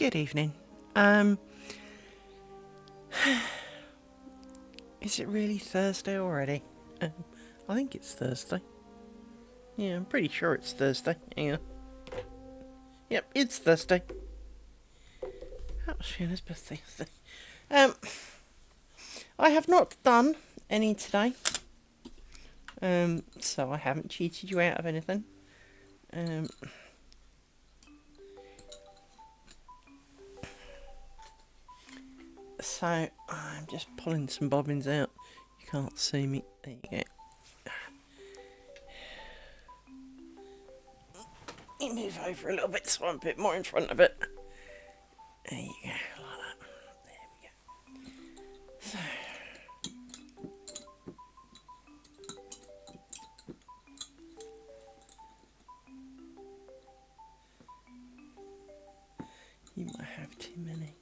Good evening. Is it really Thursday already? I think it's Thursday. Yeah, I'm pretty sure it's Thursday. Hang on. Yep, it's Thursday. Oh, Shannon's birthday. I have not done any today. So I haven't cheated you out of anything. So I'm just pulling some bobbins out. You can't see me. There you go. You move over a little bit so I'm a bit more in front of it. There you go, like that. There we go. So. You might have too many.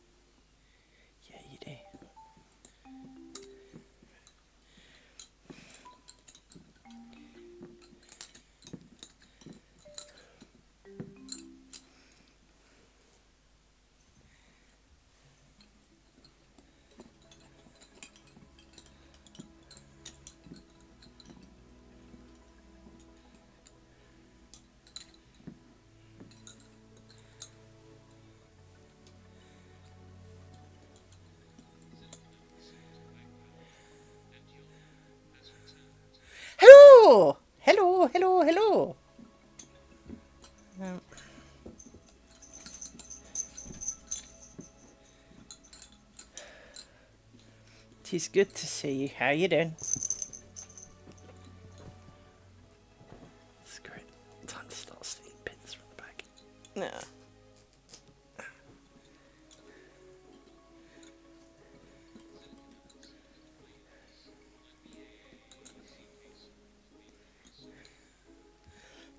Yeah, you do. Hello! Hello, hello, hello. Tis good to see you. How you doing? That's great. Time to start stealing pins from the back. No.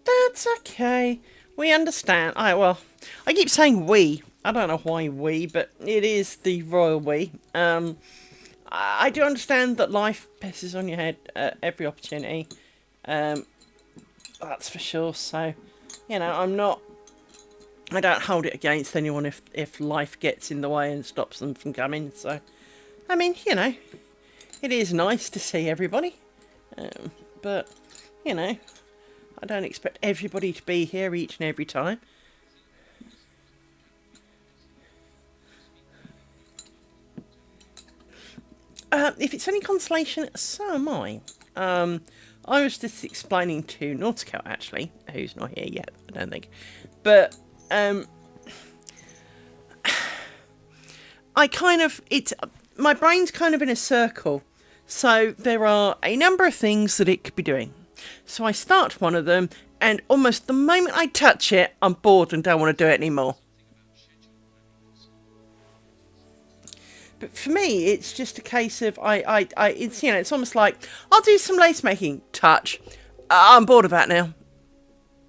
That's okay. We understand. I keep saying we. I don't know why we, but it is the royal we. I do understand that life pisses on your head at every opportunity. That's for sure. So, I don't hold it against anyone if life gets in the way and stops them from coming. So, I mean, it is nice to see everybody. But, I don't expect everybody to be here each and every time. If it's any consolation, so am I. I was just explaining to Nautical, actually, who's not here yet, I don't think. But, my brain's kind of in a circle. So there are a number of things that it could be doing. So I start one of them, and almost the moment I touch it, I'm bored and don't want to do it anymore. But for me, it's just a case of it's almost like I'll do some lace making. Touch, I'm bored of that now.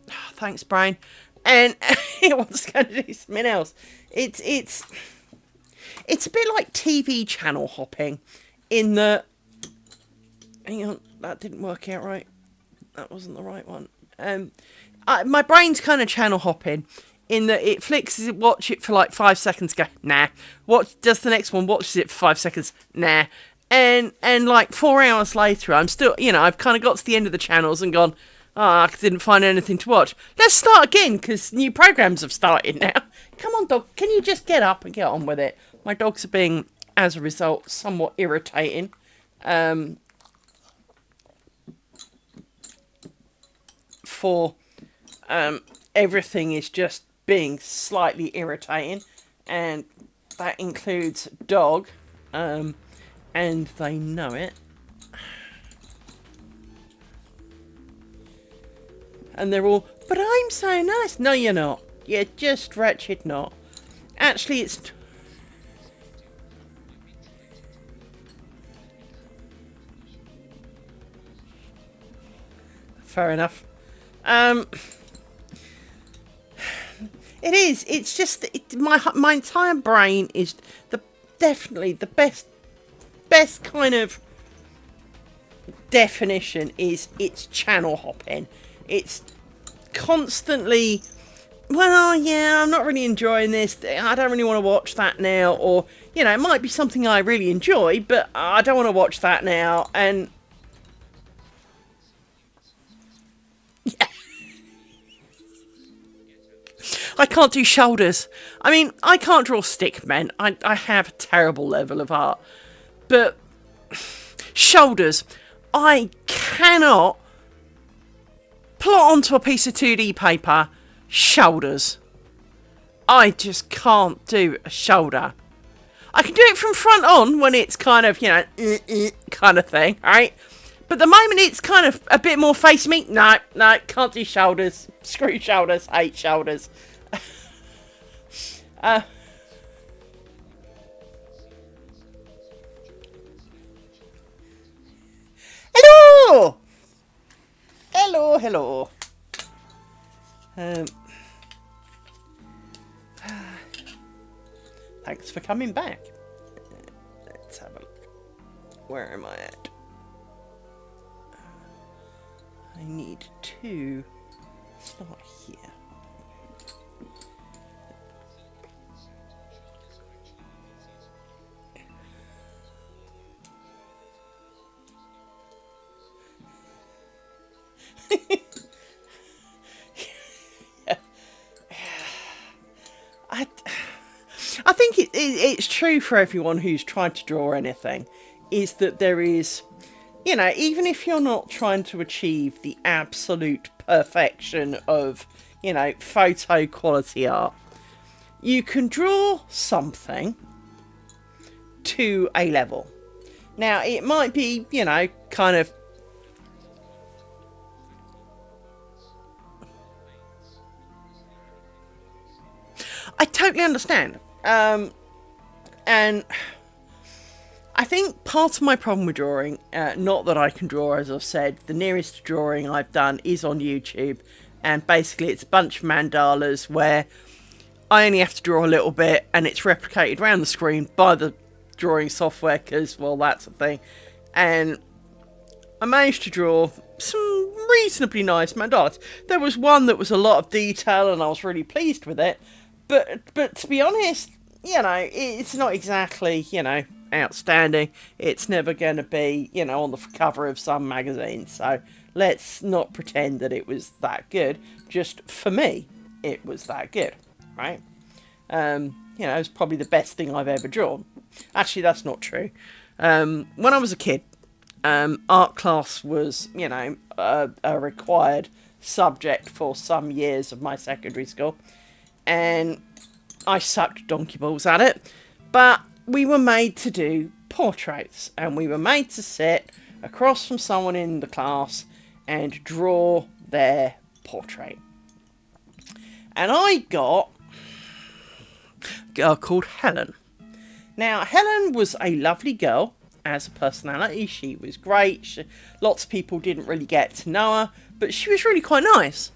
Oh, thanks, brain. And it wants to go to do something else. It's a bit like TV channel hopping, in the. Hang on, that didn't work out right. That wasn't the right one. My brain's kind of channel hopping, in that it flicks it, watch it for like 5 seconds, go, nah. What does the next one, watches it for 5 seconds, nah. And like 4 hours later, I'm still, I've kind of got to the end of the channels and gone, I didn't find anything to watch. Let's start again, because new programs have started now. Come on, dog, can you just get up and get on with it? My dogs are being, as a result, somewhat irritating. For everything is just being slightly irritating, and that includes dog, and they know it. And they're all, but I'm so nice. No, you're not. You're just wretched not. Actually, it's... Fair enough. It is. It's just my entire brain is definitely the best kind of definition is it's channel hopping. It's constantly well, yeah, I'm not really enjoying this. I don't really want to watch that now. Or, it might be something I really enjoy, but I don't want to watch that now. And I can't do shoulders. I mean, I can't draw stick men. I have a terrible level of art. But shoulders, I cannot plot onto a piece of 2D paper shoulders. I just can't do a shoulder. I can do it from front on when it's kind of, kind of thing, right? But the moment it's kind of a bit more face me, no, can't do shoulders. Screw shoulders, hate shoulders. Hello! Hello. Um, thanks for coming back. Let's have a look. Where am I at? I need to start here. I think it's true for everyone who's tried to draw anything, is that there is, even if you're not trying to achieve the absolute perfection of, photo quality art, you can draw something to a level. Now, it might be, kind of... I totally understand. And I think part of my problem with drawing, not that I can draw, as I've said, the nearest drawing I've done is on YouTube, and basically it's a bunch of mandalas where I only have to draw a little bit and it's replicated around the screen by the drawing software, because, well, that's a thing. And I managed to draw some reasonably nice mandalas. There was one that was a lot of detail and I was really pleased with it, but to be honest, it's not exactly, outstanding. It's never going to be, on the cover of some magazine. So let's not pretend that it was that good. Just for me, it was that good, right? It was probably the best thing I've ever drawn. Actually, that's not true. When I was a kid, art class was, a required subject for some years of my secondary school. And I sucked donkey balls at it. But we were made to do portraits. And we were made to sit across from someone in the class and draw their portrait. And I got a girl called Helen. Now, Helen was a lovely girl as a personality. She was great. Lots of people didn't really get to know her, but she was really quite nice.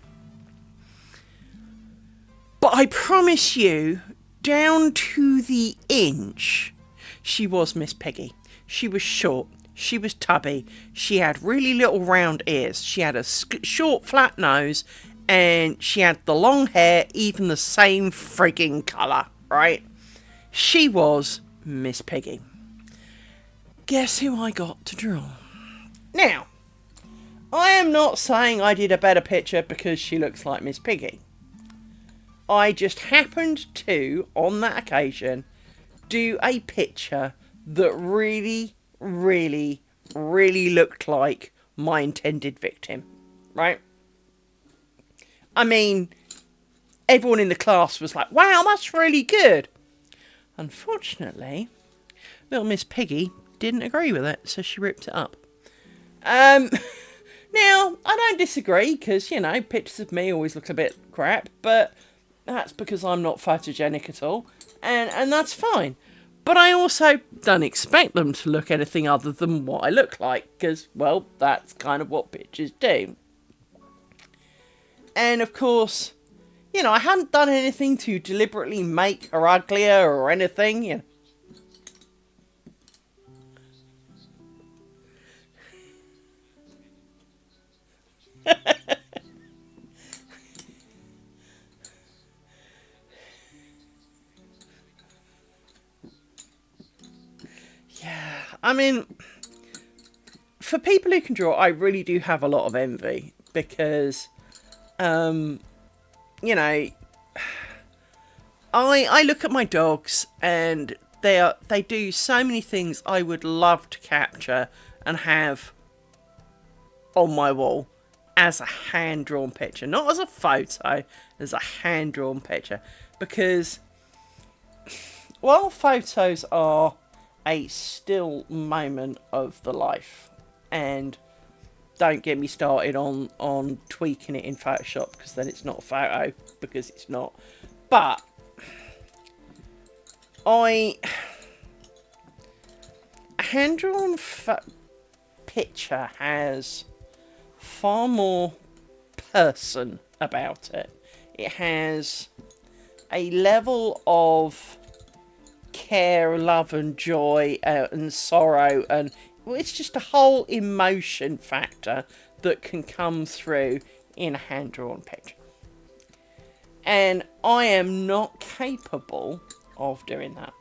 But I promise you, down to the inch, she was Miss Piggy. She was short. She was tubby. She had really little round ears. She had a short, flat nose. And she had the long hair, even the same frigging colour, right? She was Miss Piggy. Guess who I got to draw? Now, I am not saying I did a better picture because she looks like Miss Piggy. I just happened to, on that occasion, do a picture that really, really, really looked like my intended victim, right? I mean, everyone in the class was like, wow, that's really good. Unfortunately, little Miss Piggy didn't agree with it, so she ripped it up. Now, I don't disagree, because, pictures of me always look a bit crap, but that's because I'm not photogenic at all, and that's fine. But I also don't expect them to look anything other than what I look like, because, well, that's kind of what pictures do. And, of course, I hadn't done anything to deliberately make her uglier or anything, I mean, for people who can draw, I really do have a lot of envy because, you know, I look at my dogs and they do so many things I would love to capture and have on my wall as a hand-drawn picture, not as a photo, as a hand-drawn picture, because while photos are a still moment of the life, and don't get me started on tweaking it in Photoshop, because then it's not a photo, because it's not, but a hand-drawn picture has far more person about it. It has a level of care, love and joy and sorrow, and it's just a whole emotion factor that can come through in a hand-drawn picture. And I am not capable of doing that.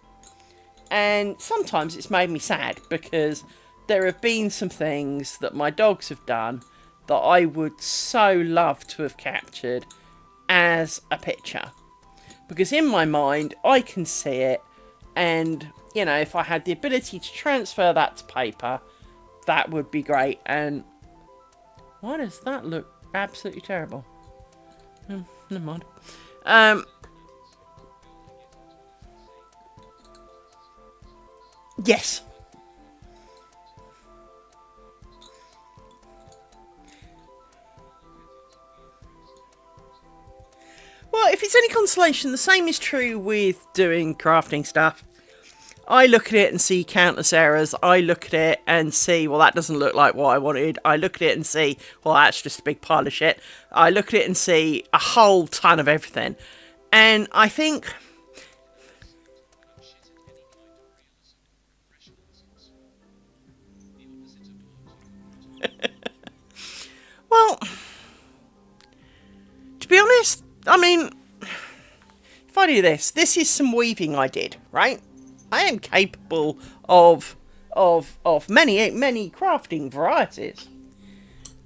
And sometimes it's made me sad because there have been some things that my dogs have done that I would so love to have captured as a picture. Because in my mind, I can see it, and, you know, if I had the ability to transfer that to paper, that would be great. And why does that look absolutely terrible? Never mind. Yes. Well, if it's any consolation, the same is true with doing crafting stuff. I look at it and see countless errors. I look at it and see, well, that doesn't look like what I wanted. I look at it and see, well, that's just a big pile of shit. I look at it and see a whole ton of everything. And I think... well, to be honest, I mean, if I do this is some weaving I did, right? I am capable of many crafting varieties.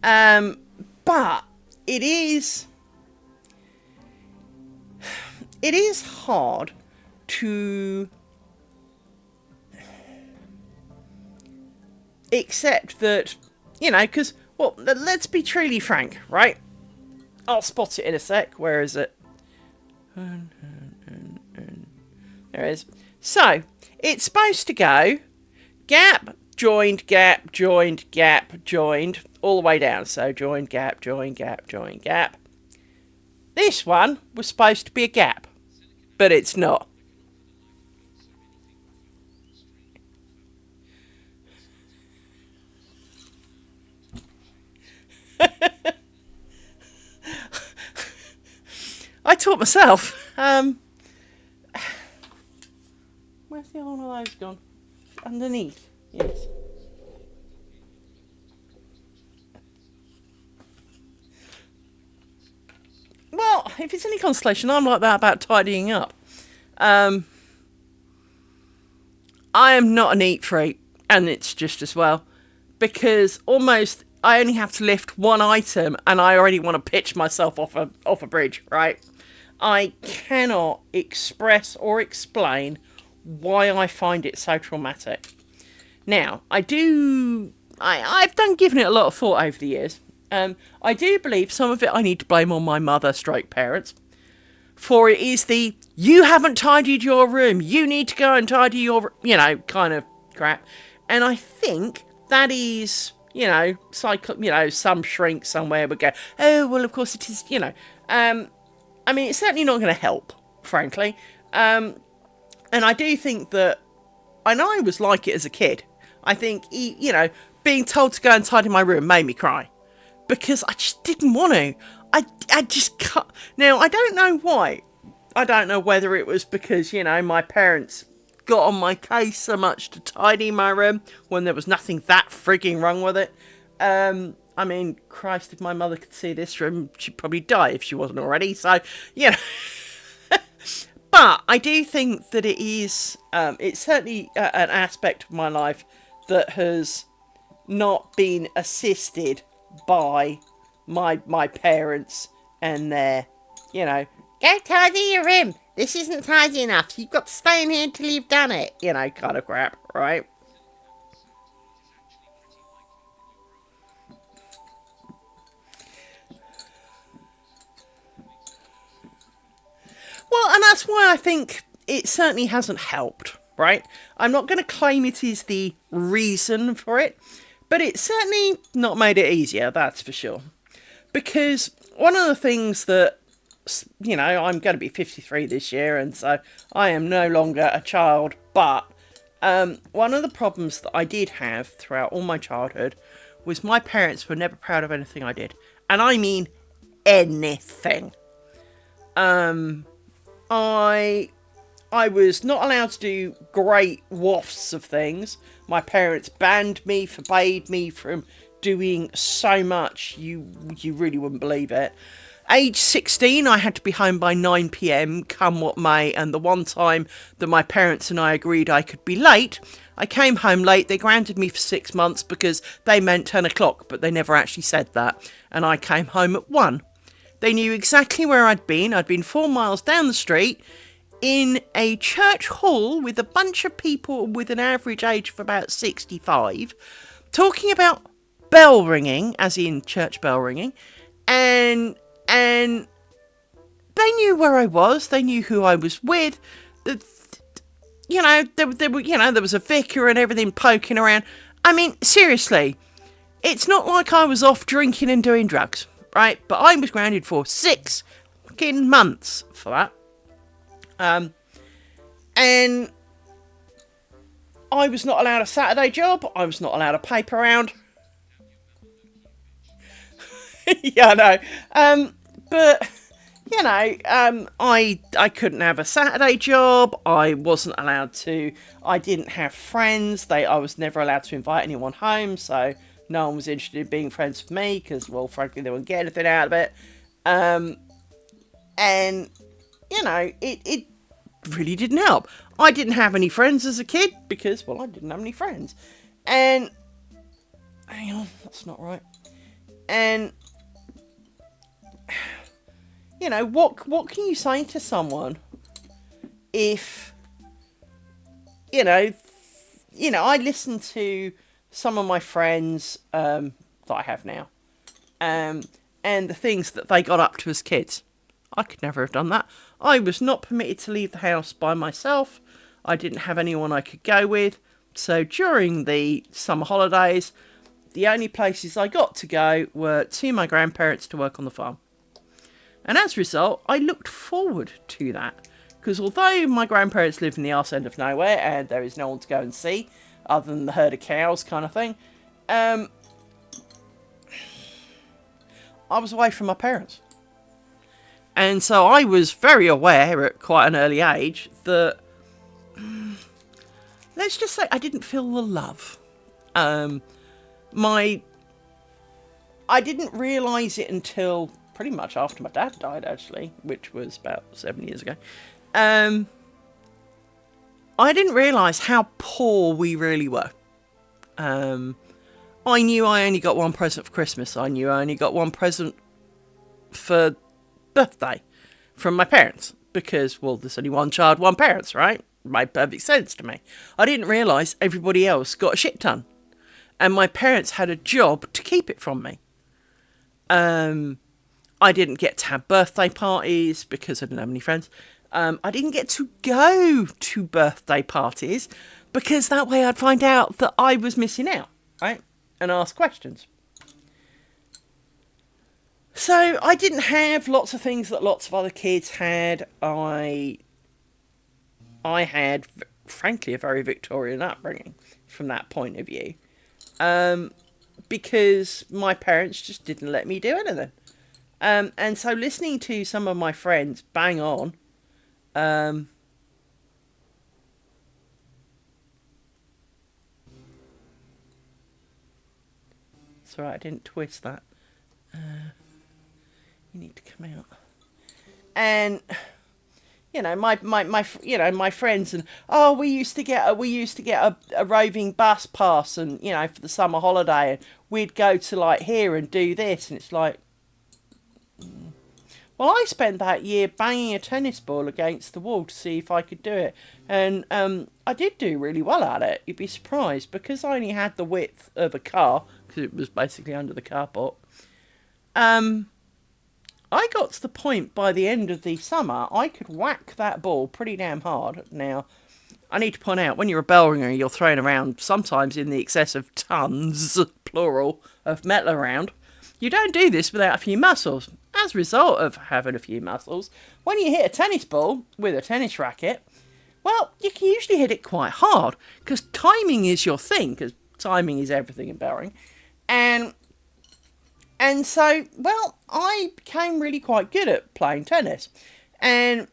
But it is hard to accept that, you know, because, well, let's be truly frank, right? I'll spot it in a sec. Where is it? There it is. So, it's supposed to go gap, joined, gap, joined, gap, joined, all the way down. So, joined, gap, joined, gap, joined, gap. This one was supposed to be a gap, but it's not. I taught myself. Where's the other one of those gone? Underneath. Yes. Well, if it's any consolation, I'm like that about tidying up. I am not a neat freak, and it's just as well, because almost I only have to lift one item, and I already want to pitch myself off a bridge, right? I cannot express or explain why I find it so traumatic. Now, I've given it a lot of thought over the years. I do believe some of it I need to blame on my mother stroke parents. For it is the, you haven't tidied your room, you need to go and tidy your, you know, kind of crap. And I think that is, you know, some shrink somewhere would go, oh, well, of course it is, you know. I mean, it's certainly not going to help, frankly. And I do think that, and I was like it as a kid, I think, you know, being told to go and tidy my room made me cry. Because I just didn't want to. I just can't. Now, I don't know why. I don't know whether it was because, you know, my parents got on my case so much to tidy my room when there was nothing that frigging wrong with it. I mean, Christ, if my mother could see this room, she'd probably die if she wasn't already. So, you know. But I do think that it is, it's certainly an aspect of my life that has not been assisted by my parents and their, you know, go tidy your room. This isn't tidy enough. You've got to stay in here until you've done it. You know, kind of crap, right? Well, and that's why I think it certainly hasn't helped, right? I'm not going to claim it is the reason for it, but it's certainly not made it easier, that's for sure. Because one of the things that, you know, I'm going to be 53 this year, and so I am no longer a child, but one of the problems that I did have throughout all my childhood was my parents were never proud of anything I did. And I mean anything. I I was not allowed to do great wafts of things. My parents banned me, forbade me from doing so much. You really wouldn't believe it. Age 16, I had to be home by 9 p.m, come what may, and the one time that my parents and I agreed I could be late, I came home late. They grounded me for 6 months because they meant 10 o'clock, but they never actually said that, and I came home at 1. They knew exactly where I'd been. I'd been 4 miles down the street in a church hall with a bunch of people with an average age of about 65, talking about bell ringing, as in church bell ringing, and they knew where I was. They knew who I was with. There was a vicar and everything poking around. I mean, seriously, it's not like I was off drinking and doing drugs, right? But I was grounded for 6 fucking months for that. And I was not allowed a Saturday job. I was not allowed a paper round. Yeah, I know. But I couldn't have a Saturday job. I wasn't allowed to. I didn't have friends. I was never allowed to invite anyone home. So no one was interested in being friends with me because, well, frankly, they wouldn't get anything out of it. And it really didn't help. I didn't have any friends as a kid because, well, I didn't have any friends. And hang on, that's not right. And what can you say to someone if I listen to some of my friends that I have now, and the things that they got up to as kids. I could never have done that. I was not permitted to leave the house by myself. I didn't have anyone I could go with. So during the summer holidays, the only places I got to go were to my grandparents to work on the farm. And as a result, I looked forward to that. Because although my grandparents live in the arse end of nowhere and there is no one to go and see, other than the herd of cows kind of thing, I was away from my parents. And so I was very aware at quite an early age that, let's just say, I didn't feel the love. I didn't realise it until pretty much after my dad died, actually, which was about 7 years ago. I didn't realise how poor we really were. I knew I only got one present for Christmas. I knew I only got one present for birthday from my parents. Because, well, there's only one child, one parents, right? Made perfect sense to me. I didn't realise everybody else got a shit ton. And my parents had a job to keep it from me. I didn't get to have birthday parties because I didn't have any friends. I didn't get to go to birthday parties because that way I'd find out that I was missing out, right? And ask questions. So I didn't have lots of things that lots of other kids had. I had, frankly, a very Victorian upbringing from that point of view. Because my parents just didn't let me do anything. And so listening to some of my friends bang on, sorry, I didn't twist that. You need to come out. And, You know, my friends, and oh, we used to get a roving bus pass, and you know, for the summer holiday, and we'd go to like here and do this, and it's like, well, I spent that year banging a tennis ball against the wall to see if I could do it, and I did do really well at it. You'd be surprised, because I only had the width of a car, because it was basically under the carport. Um, I got to the point by the end of the summer I could whack that ball pretty damn hard. Now, I need to point out, when you're a bell ringer, you're throwing around sometimes in the excess of tons, plural, of metal around. You don't do this without a few muscles. As a result of having a few muscles, when you hit a tennis ball with a tennis racket, well, you can usually hit it quite hard, because timing is your thing, because timing is everything in bell ring. And so, well, I became really quite good at playing tennis. And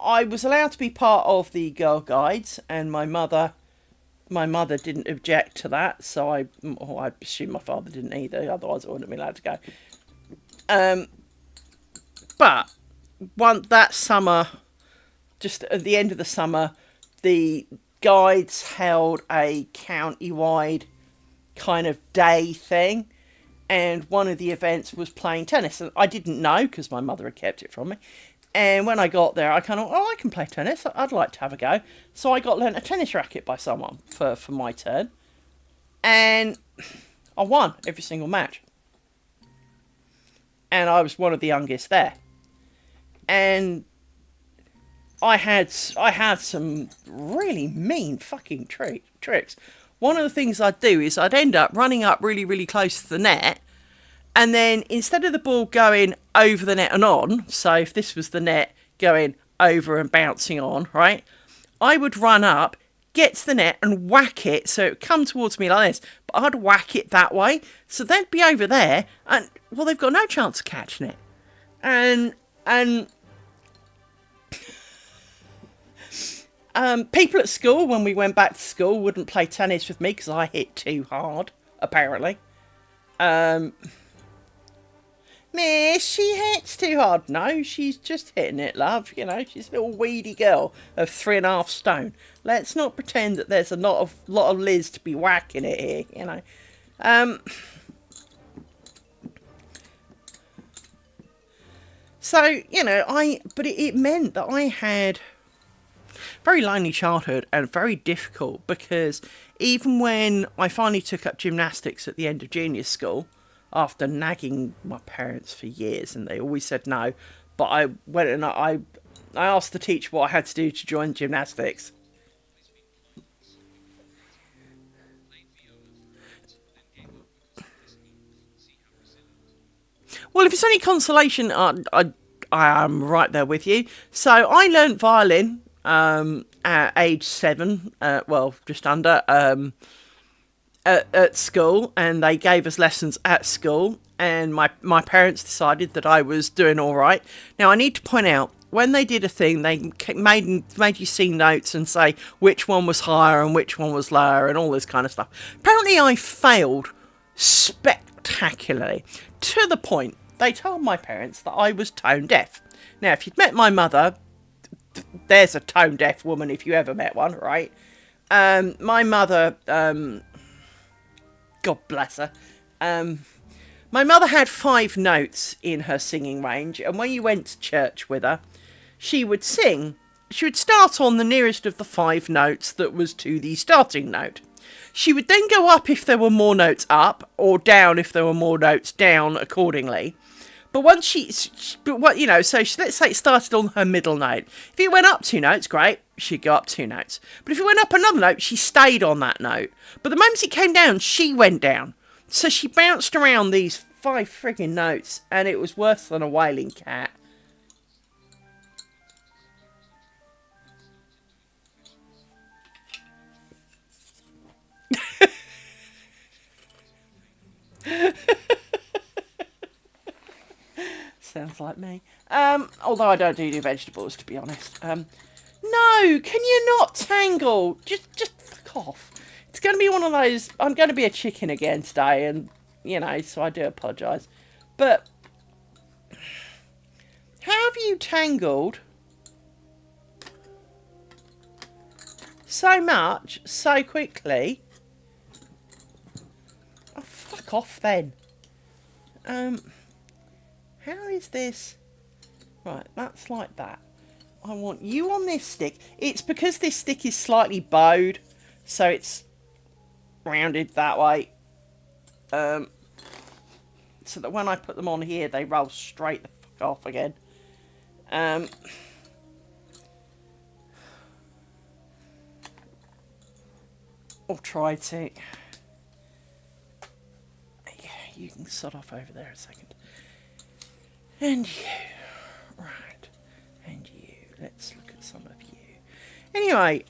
I was allowed to be part of the Girl Guides, and my mother didn't object to that, so I assume my father didn't either, otherwise I wouldn't have been allowed to go. But that summer, just at the end of the summer, the guides held a county-wide kind of day thing, and one of the events was playing tennis. And I didn't know, because my mother had kept it from me. And when I got there, I kind of, oh, I can play tennis. I'd like to have a go. So I got lent a tennis racket by someone for my turn. And I won every single match. And I was one of the youngest there. And I had some really mean fucking tricks. One of the things I'd do is I'd end up running up really, really close to the net, and then instead of the ball going over the net and on, so if this was the net going over and bouncing on, right, I would run up, get to the net and whack it so it would come towards me like this, but I'd whack it that way, so they'd be over there, and, well, they've got no chance of catching it. And people at school, when we went back to school, wouldn't play tennis with me because I hit too hard, apparently. Miss, she hits too hard. No, she's just hitting it, love. You know, she's a little weedy girl of 3.5 stone. Let's not pretend that there's a lot of Liz to be whacking it here, you know. So, you know, but it meant that I had very lonely childhood and very difficult, because even when I finally took up gymnastics at the end of junior school, after nagging my parents for years, and they always said no, but I went and I asked the teacher what I had to do to join gymnastics. Well, if it's any consolation, I am right there with you. So I learnt violin at age 7, well, just under, at school, and they gave us lessons at school, and my parents decided that I was doing all right. Now, I need to point out, when they did a thing, they made you see notes and say which one was higher and which one was lower and all this kind of stuff. Apparently, I failed spectacularly, to the point they told my parents that I was tone deaf. Now, if you'd met my mother, there's a tone deaf woman if you ever met one, right? My mother, God bless her, my mother had 5 notes in her singing range, and when you went to church with her, she would sing. She would start on the nearest of the 5 notes that was to the starting note. She would then go up if there were more notes up, or down if there were more notes down accordingly. But once let's say it started on her middle note. If it went up 2 notes, great, she'd go up 2 notes. But if it went up another note, she stayed on that note. But the moment it came down, she went down. So she bounced around these 5 frigging notes, and it was worse than a wailing cat. Sounds like me. Although I don't do vegetables, to be honest. No, can you not tangle? Just fuck off. It's going to be one of those. I'm going to be a chicken again today, and so I do apologise. But how have you tangled so much so quickly. Oh, fuck off then. How is this? Right, that's like that. I want you on this stick. It's because this stick is slightly bowed, so it's rounded that way. So that when I put them on here, they roll straight the fuck off again. Or try to. Yeah, you can sod off over there a second. And you. Right. And you. Let's look at some of you. Anyway,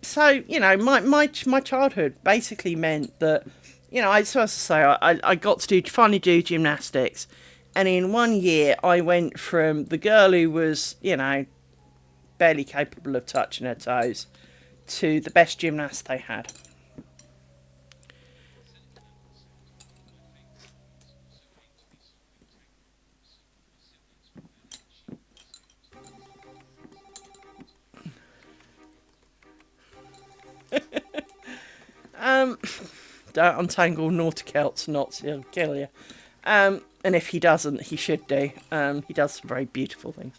so, you know, my childhood basically meant that, you know, so as I say, I got to finally do gymnastics. And in 1 year, I went from the girl who was, you know, barely capable of touching her toes to the best gymnast they had. Don't untangle naughty Celts knots, he'll kill you. And if he doesn't, he should do. He does some very beautiful things.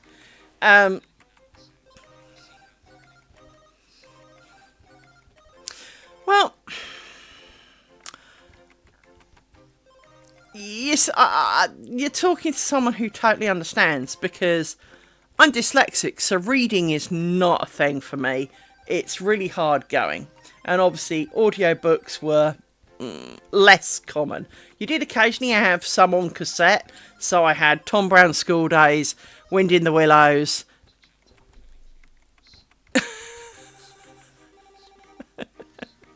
Well, yes, you're talking to someone who totally understands, because I'm dyslexic, so reading is not a thing for me. It's really hard going. And obviously, audiobooks were less common. You did occasionally have some on cassette, so I had Tom Brown's School Days, Wind in the Willows.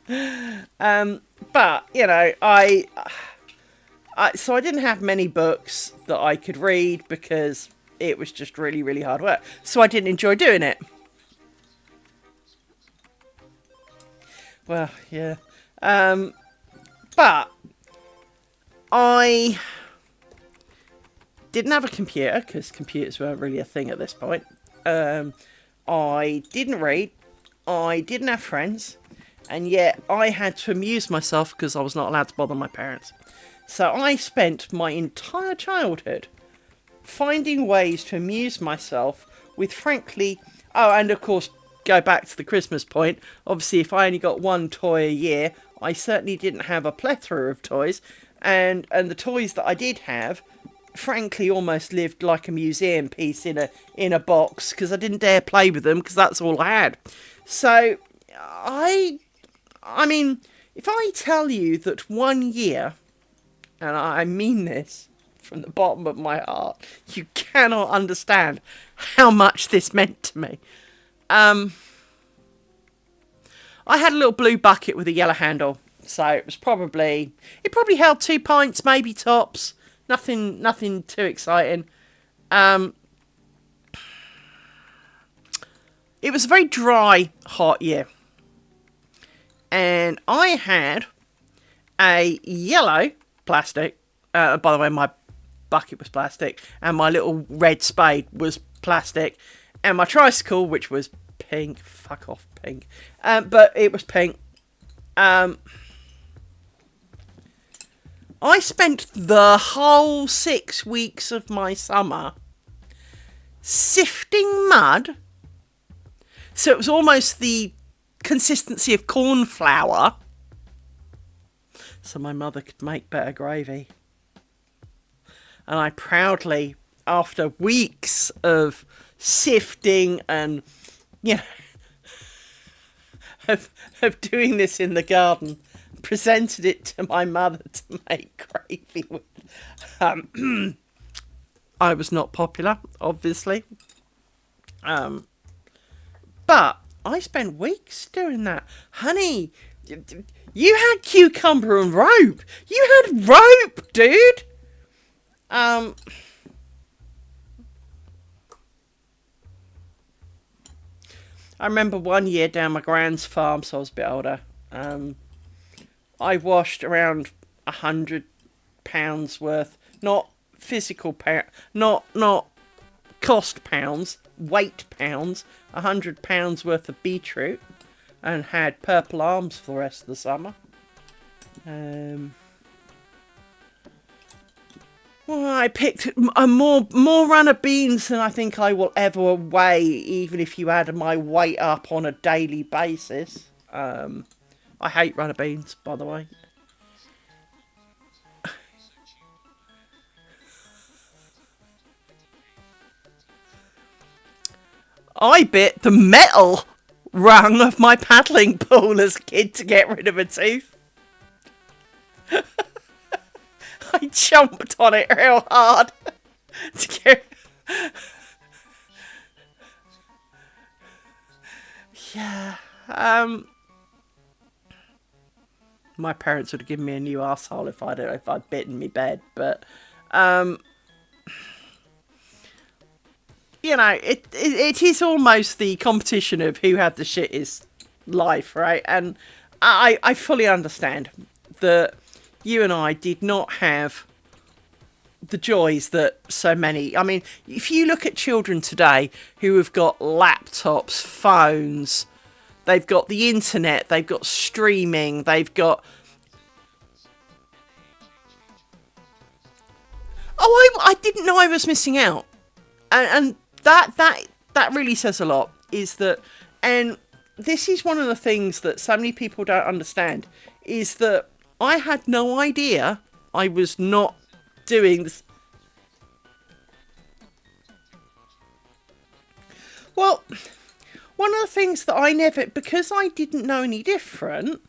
But, you know, so I didn't have many books that I could read because it was just really, really hard work. So I didn't enjoy doing it. Well, yeah. But I didn't have a computer because computers weren't really a thing at this point. I didn't read. I didn't have friends. And yet I had to amuse myself because I was not allowed to bother my parents. So I spent my entire childhood finding ways to amuse myself with, frankly... Oh, and of course, go back to the Christmas point. Obviously, if I only got one toy a year, I certainly didn't have a plethora of toys. And the toys that I did have, frankly, almost lived like a museum piece in a box, because I didn't dare play with them because that's all I had. So I mean, if I tell you that 1 year, and I mean this from the bottom of my heart, you cannot understand how much this meant to me. I had a little blue bucket with a yellow handle, so it probably held 2 pints, maybe tops. Nothing too exciting. It was a very dry, hot year. And I had a yellow plastic. By the way, my bucket was plastic. And my little red spade was plastic. And my tricycle, which was pink. Fuck off, pink. But it was pink. I spent the whole 6 weeks of my summer sifting mud. So it was almost the consistency of corn flour, so my mother could make better gravy. And I proudly, after weeks of sifting and, you know, of doing this in the garden, presented it to my mother to make gravy with. I was not popular, obviously. But I spent weeks doing that. Honey, you had cucumber and rope. You had rope, dude. I remember 1 year down my grand's farm, so I was a bit older. I washed around £100 worth, not physical pound, not cost pounds, weight pounds, £100 worth of beetroot. and had purple arms for the rest of the summer. Well, I picked a more run of beans than I think I will ever weigh, even if you add my weight up on a daily basis. I hate runner beans, by the way. I bit the metal rung of my paddling pool as a kid to get rid of a tooth. I jumped on it real hard to get... Yeah. My parents would have given me a new arsehole if I'd bitten me bed, but you know, it is almost the competition of who had the shittest life, right? And I fully understand that you and I did not have the joys that so many... I mean, if you look at children today who have got laptops, phones, they've got the internet, they've got streaming, they've got... Oh, I didn't know I was missing out. And that really says a lot, is that... And this is one of the things that so many people don't understand, is that I had no idea I was not doing this. Well, one of the things that I never... Because I didn't know any different...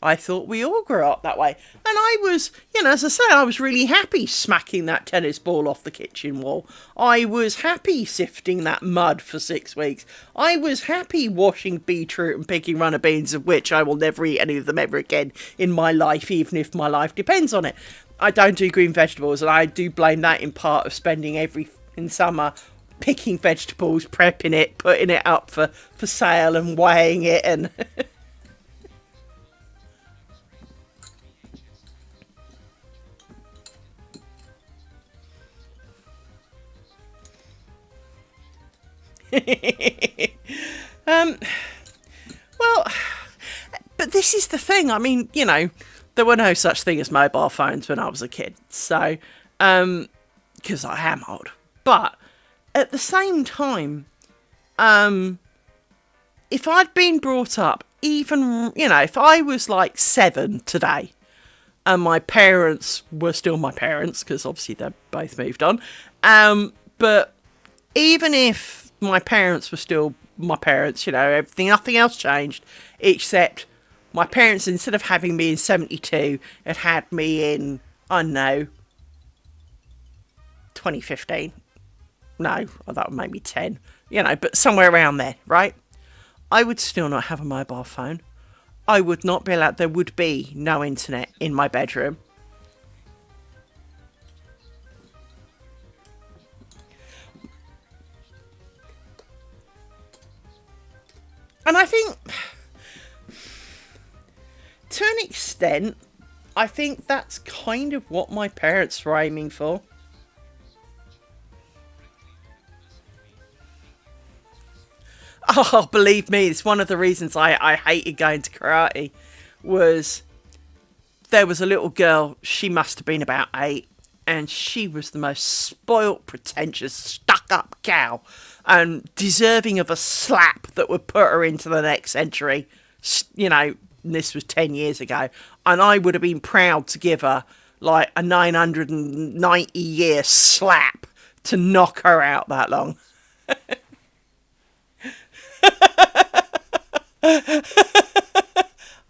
I thought we all grew up that way. And I was, you know, as I say, I was really happy smacking that tennis ball off the kitchen wall. I was happy sifting that mud for 6 weeks. I was happy washing beetroot and picking runner beans, of which I will never eat any of them ever again in my life, even if my life depends on it. I don't do green vegetables, and I do blame that in part of spending in summer picking vegetables, prepping it, putting it up for sale and weighing it and... Well, but this is the thing. I mean, you know, there were no such thing as mobile phones when I was a kid. So, because I am old. But at the same time, if I'd been brought up, even, you know, if I was like 7 today and my parents were still my parents, because obviously they've both moved on, but even if my parents were still my parents, you know, nothing else changed, except my parents, instead of having me in 72, had me in, I don't know, 2015. No, that would make me 10, you know, but somewhere around there, right? I would still not have a mobile phone. I would not be allowed, there would be no internet in my bedroom. And I think, to an extent, I think that's kind of what my parents were aiming for. Oh, believe me, it's one of the reasons I hated going to karate, was there was a little girl, she must have been about 8, and she was the most spoilt, pretentious, stuck-up cow, and deserving of a slap that would put her into the next century. You know, this was 10 years ago, and I would have been proud to give her, like, a 990-year slap to knock her out that long.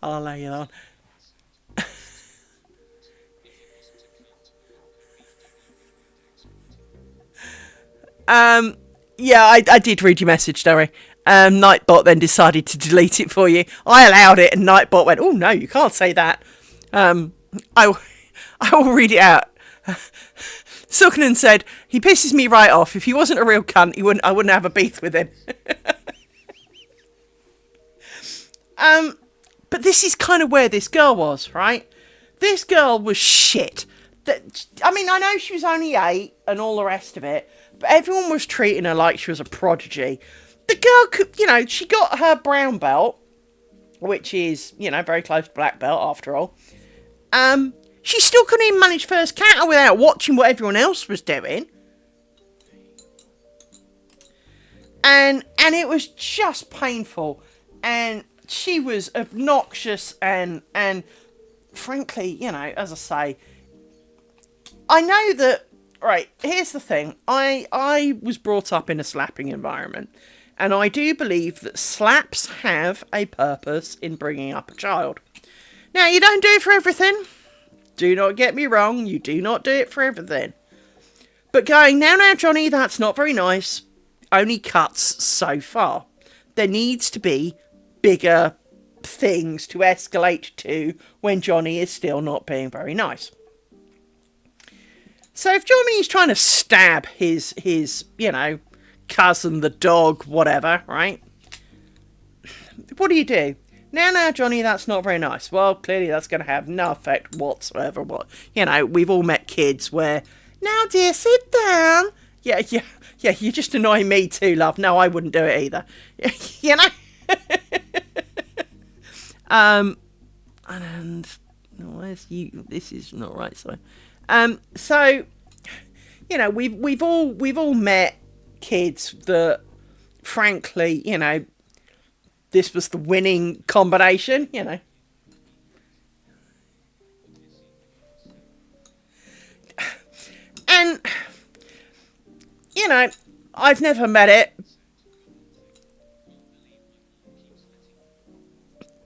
I'll lay it on. Yeah, I did read your message, Derry. Nightbot then decided to delete it for you. I allowed it, and Nightbot went, "Oh no, you can't say that." I will read it out. Silkenon said, "He pisses me right off. If he wasn't a real cunt, I wouldn't have a beef with him." But this is kind of where this girl was, right? This girl was shit. I mean, I know she was only 8 and all the rest of it, but everyone was treating her like she was a prodigy. The girl could, you know, she got her brown belt, which is, you know, very close to black belt after all. She still couldn't even manage first kata without watching what everyone else was doing. And it was just painful. And she was obnoxious and frankly, you know, as I say, I know that, right, here's the thing. I was brought up in a slapping environment. And I do believe that slaps have a purpose in bringing up a child. Now, you don't do it for everything. Do not get me wrong. You do not do it for everything. But going, now, Johnny, that's not very nice, only cuts so far. There needs to be bigger things to escalate to when Johnny is still not being very nice. So if Johnny's trying to stab his you know, cousin, the dog, whatever, right? What do? Now, Johnny, that's not very nice. Well, clearly that's going to have no effect whatsoever. What, you know, we've all met kids where, now, dear, sit down. Yeah, you just annoy me too, love. No, I wouldn't do it either. You know? And where's you? This is not right. So, you know, we've all met kids that, frankly, you know, this was the winning combination, you know. And, you know, I've never met it.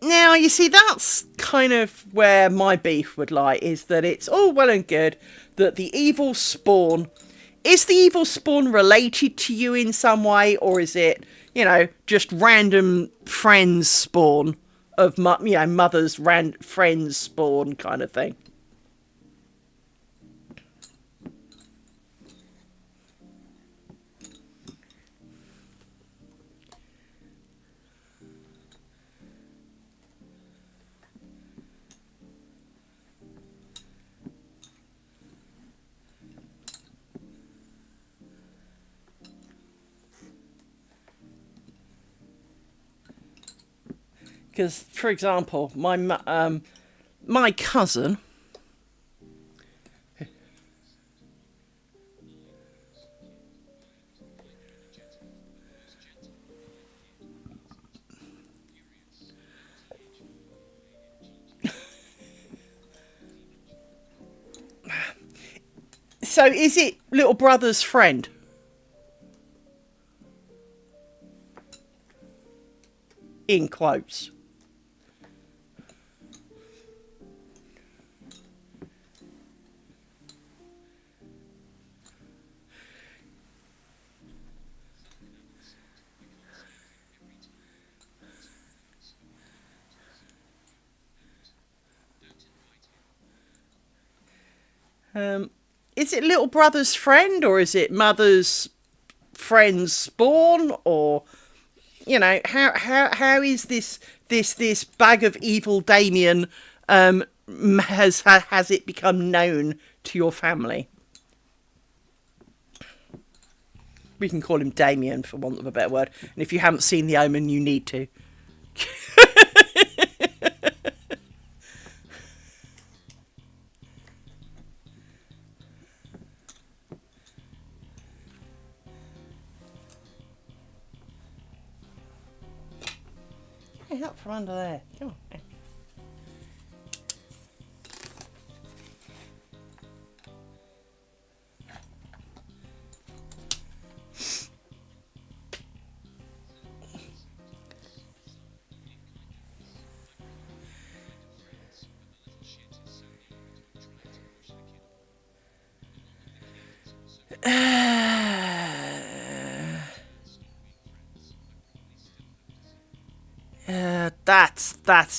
Now, you see, that's kind of where my beef would lie, is that it's all well and good that the evil spawn... Is the evil spawn related to you in some way, or is it, you know, just random friends spawn of, you know, mother's friends spawn kind of thing? Because, for example, my cousin... So, is it little brother's friend? In quotes. Is it little brother's friend, or is it mother's friend's spawn, or, you know, how is this bag of evil Damien has it become known to your family? We can call him Damien for want of a better word, and if you haven't seen The Omen, you need to. Hey, up from under there. Come on.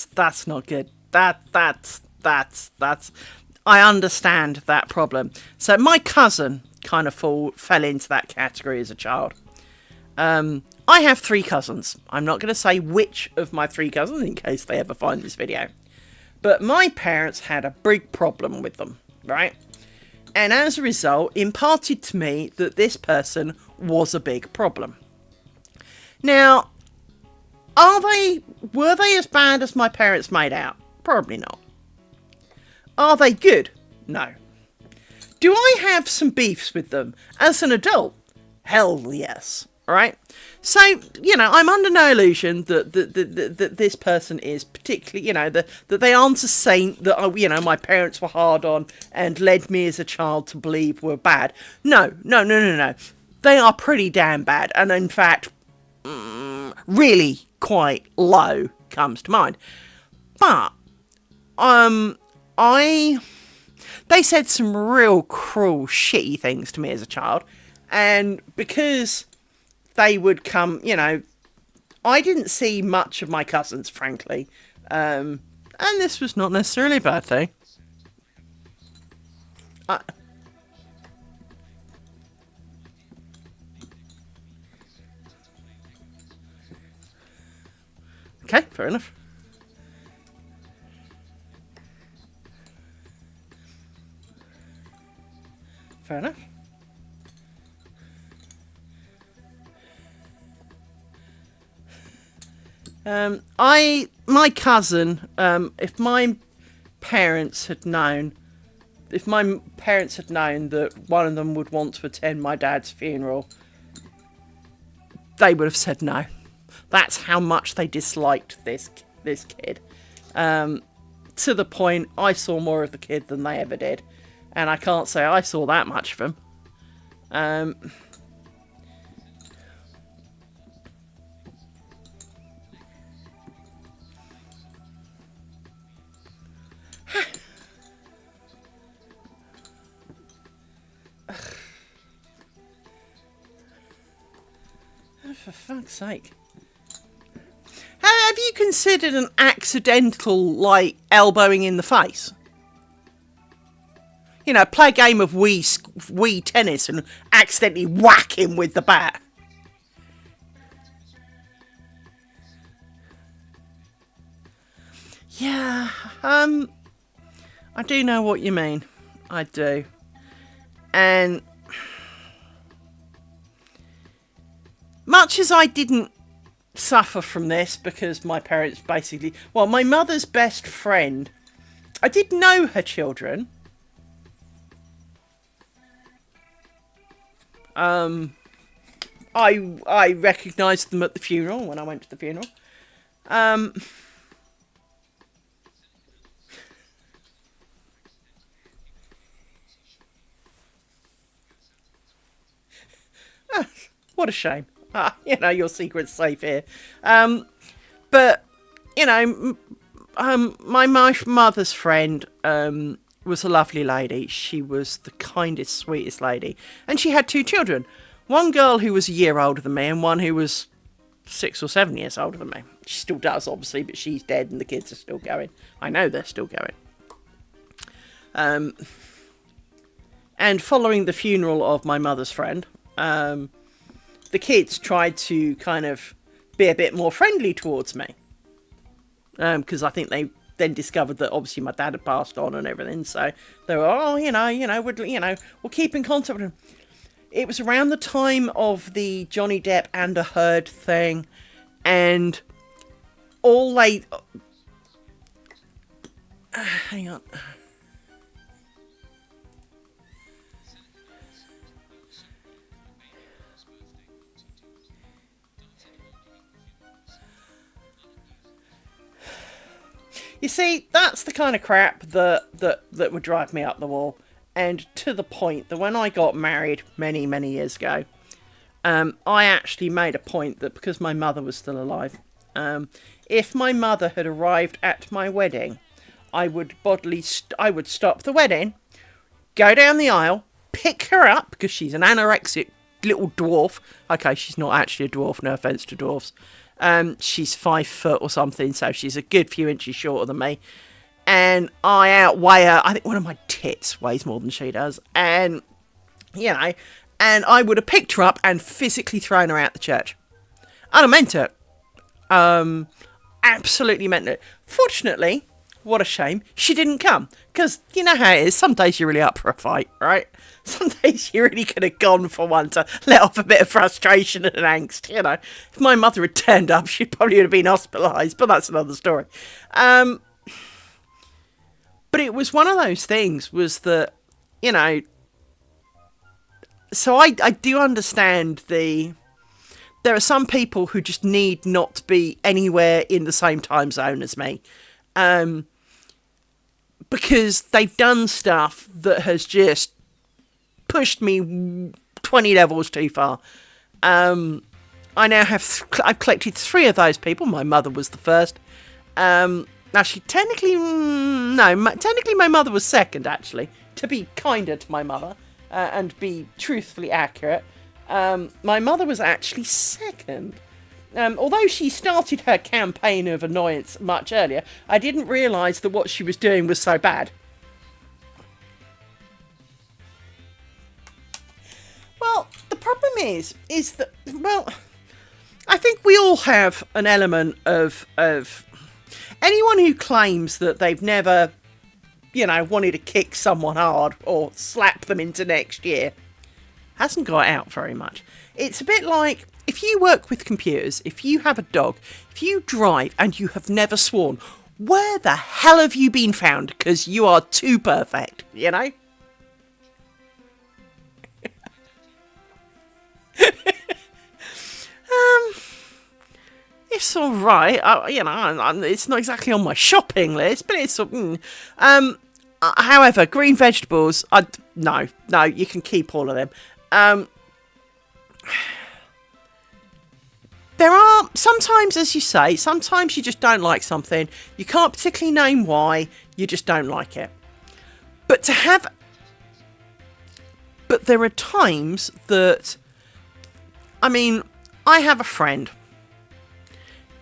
That's not good. That's I understand that problem. So my cousin kind of fell into that category as a child. I have 3 cousins. I'm not going to say which of my 3 cousins in case they ever find this video. But my parents had a big problem with them, right? And as a result, imparted to me that this person was a big problem. Now, are they Were they as bad as my parents made out? Probably not. Are they good? No. Do I have some beefs with them as an adult? Hell yes. Right? So, I'm under no illusion that this person is particularly, that they aren't a saint, that, my parents were hard on and led me as a child to believe were bad. No. They are pretty damn bad. And in fact, really quite low comes to mind. But, they said some real cruel, shitty things to me as a child. And because they would come, I didn't see much of my cousins, frankly. And this was not necessarily a bad thing. Okay, fair enough. Fair enough. My cousin, if my parents had known that one of them would want to attend my dad's funeral, they would have said no. That's how much they disliked this kid. To the point I saw more of the kid than they ever did. And I can't say I saw that much of him. For fuck's sake. Have you considered an accidental, elbowing in the face? Play a game of Wii tennis and accidentally whack him with the bat. Yeah, I do know what you mean. I do. And much as I didn't suffer from this because my parents basically... Well, my mother's best friend... I did know her children. I recognised them at the funeral when I went to the funeral. What a shame. Your secret's safe here. But, my mother's friend was a lovely lady. She was the kindest, sweetest lady. And she had 2 children. One girl who was a year older than me and one who was 6 or 7 years older than me. She still does, obviously, but she's dead and the kids are still going. I know they're still going. And following the funeral of my mother's friend, the kids tried to kind of be a bit more friendly towards me. Because I think they then discovered that obviously my dad had passed on and everything. So they were, we'll keep in contact with him. It was around the time of the Johnny Depp Amber Heard thing. And all they... hang on. You see, that's the kind of crap that would drive me up the wall. And to the point that when I got married many, many years ago, I actually made a point that because my mother was still alive, if my mother had arrived at my wedding, I would stop the wedding, go down the aisle, pick her up, because she's an anorexic little dwarf. Okay, she's not actually a dwarf, no offence to dwarfs. She's 5 foot or something, so she's a good few inches shorter than me. And I outweigh her. I think one of my tits weighs more than she does. And, and I would have picked her up and physically thrown her out the church. And I meant it. Absolutely meant it. Fortunately, What a shame she didn't come. Because you know how it is. Some days you're really up for a fight, right? Some days you really could have gone for one to let off a bit of frustration and angst. You know, if my mother had turned up, she probably would have been hospitalised. But that's another story. But it was one of those things. Was that, you know? So I do understand the. There are some people who just need not to be anywhere in the same time zone as me. Because they've done stuff that has just pushed me 20 levels too far. I now have... I've collected 3 of those people. My mother was the first. Actually, technically... No, technically my mother was second, actually. To be kinder to my mother and be truthfully accurate. My mother was actually second. Although she started her campaign of annoyance much earlier, I didn't realise that what she was doing was so bad. Well, the problem is that, well, I think we all have an element of anyone who claims that they've never, you know, wanted to kick someone hard or slap them into next year hasn't got out very much. It's a bit like, if you work with computers, if you have a dog, if you drive and you have never sworn, where the hell have you been found? Because you are too perfect, you know? It's all right. You know, it's not exactly on my shopping list, but it's. However, green vegetables, no, you can keep all of them. There are sometimes, as you say, sometimes you just don't like something. You can't particularly name why. You just don't like it. But there are times that, I mean, I have a friend,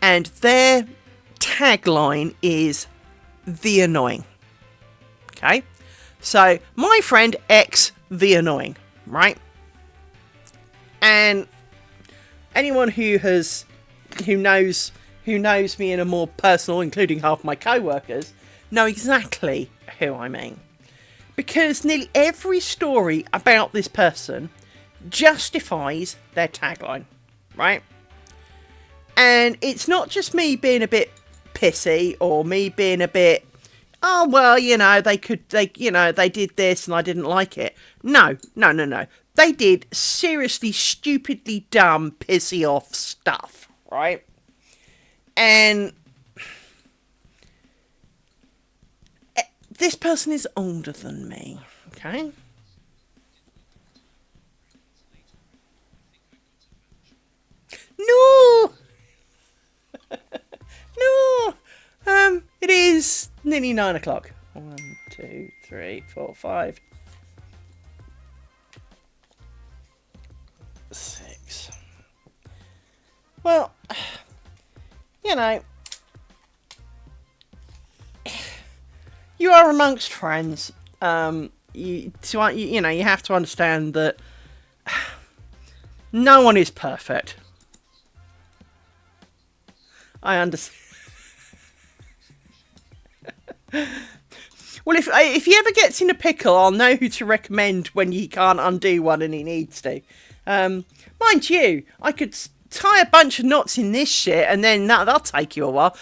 and their tagline is the annoying. Okay, so my friend X, the annoying, right? And anyone who knows me in a more personal, including half my co-workers, know exactly who I mean. Because nearly every story about this person justifies their tagline, right? And it's not just me being a bit pissy or me being a bit, oh, well, you know, they did this and I didn't like it. No. They did seriously, stupidly dumb, pissy off stuff, right? And this person is older than me, okay? No! No! It is nearly 9 o'clock. 1, 2, 3, 4, 5, 6. Well, you know, you are amongst friends. You have to understand that no one is perfect. I understand. Well, if he ever gets in a pickle, I'll know who to recommend when he can't undo one and he needs to. Mind you, I could tie a bunch of knots in this shit and then that'll take you a while.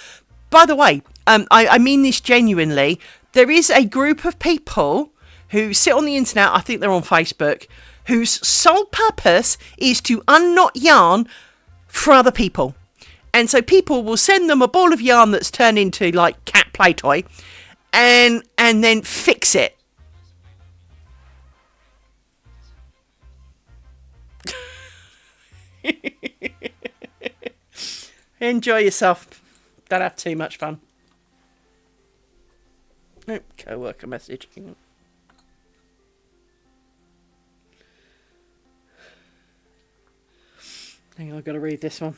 By the way, I mean this genuinely. There is a group of people who sit on the internet, I think they're on Facebook, whose sole purpose is to unknot yarn for other people. And so people will send them a ball of yarn that's turned into like cat play toy and then fix it. Enjoy yourself. Don't have too much fun. Oh, co-worker message. Hang on, I've got to read this one.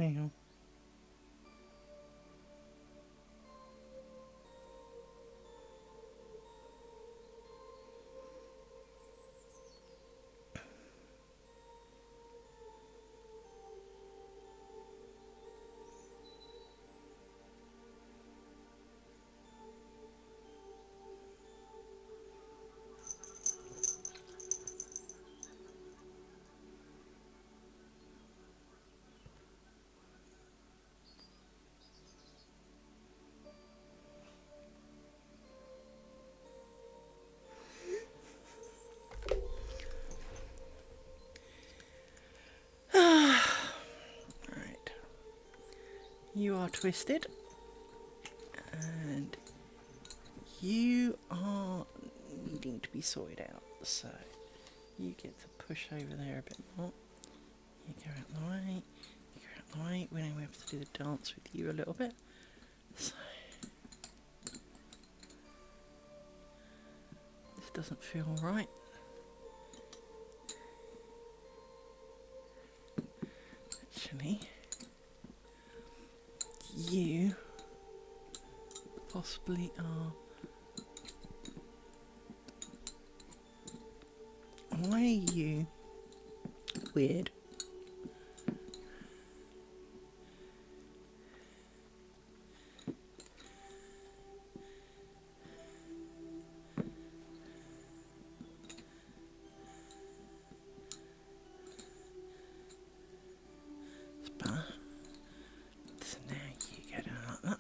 Hang on. Right. You are twisted. And you are needing to be sorted out. So you get to push over there a bit more. You go out the way. You go out the way. We have to do the dance with you a little bit. So this doesn't feel right. Actually, you possibly are. Why are you weird? So now you go down like that.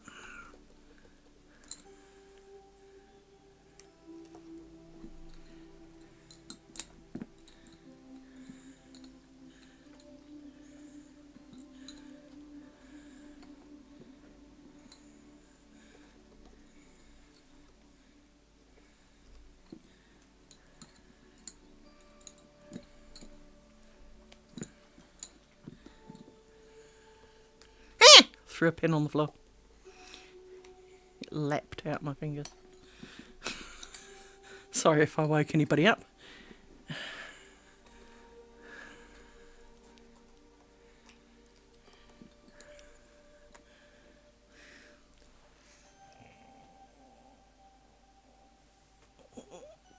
Threw a pin on the floor. It leapt out my fingers. Sorry if I woke anybody up.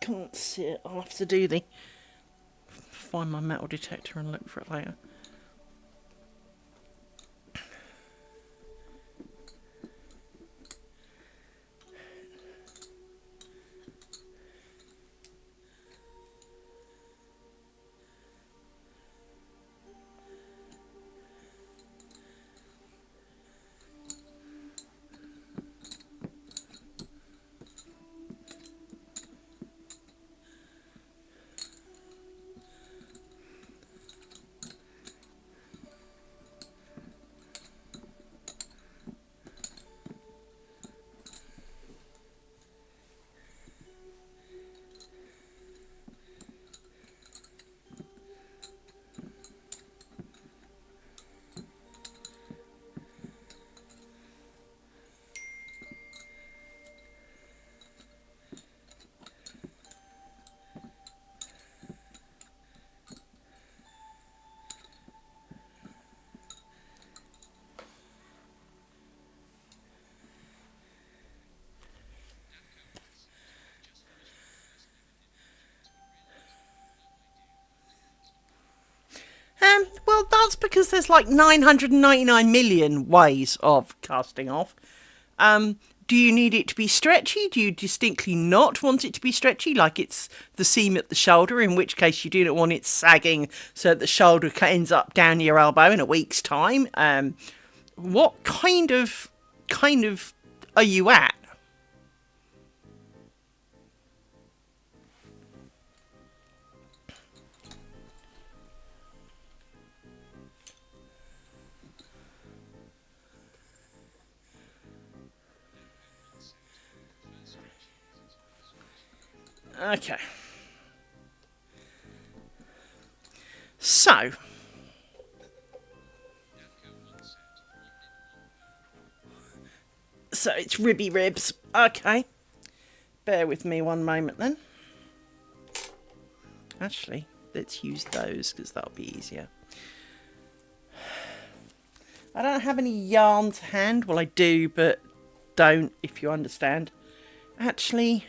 Can't see it. I'll have to find my metal detector and look for it later. Well, that's because there's like 999 million ways of casting off. Do you need it to be stretchy? Do you distinctly not want it to be stretchy, like it's the seam at the shoulder, in which case you do not want it sagging so that the shoulder ends up down your elbow in a week's time? What kind of are you at? Okay. So it's ribby ribs. Okay. Bear with me one moment then. Actually, let's use those because that'll be easier. I don't have any yarn to hand. Well, I do, but don't, if you understand. Actually,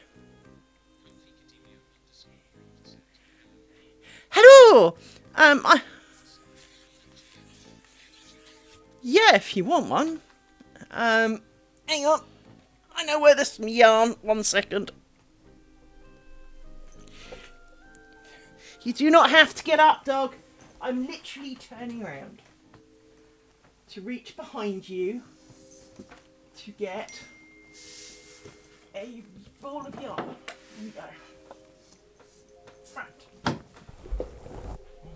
hello. I Yeah, if you want one. Hang on. I know where there's some yarn. 1 second. You do not have to get up, dog. I'm literally turning around to reach behind you to get a ball of yarn. Here we go. Front. Here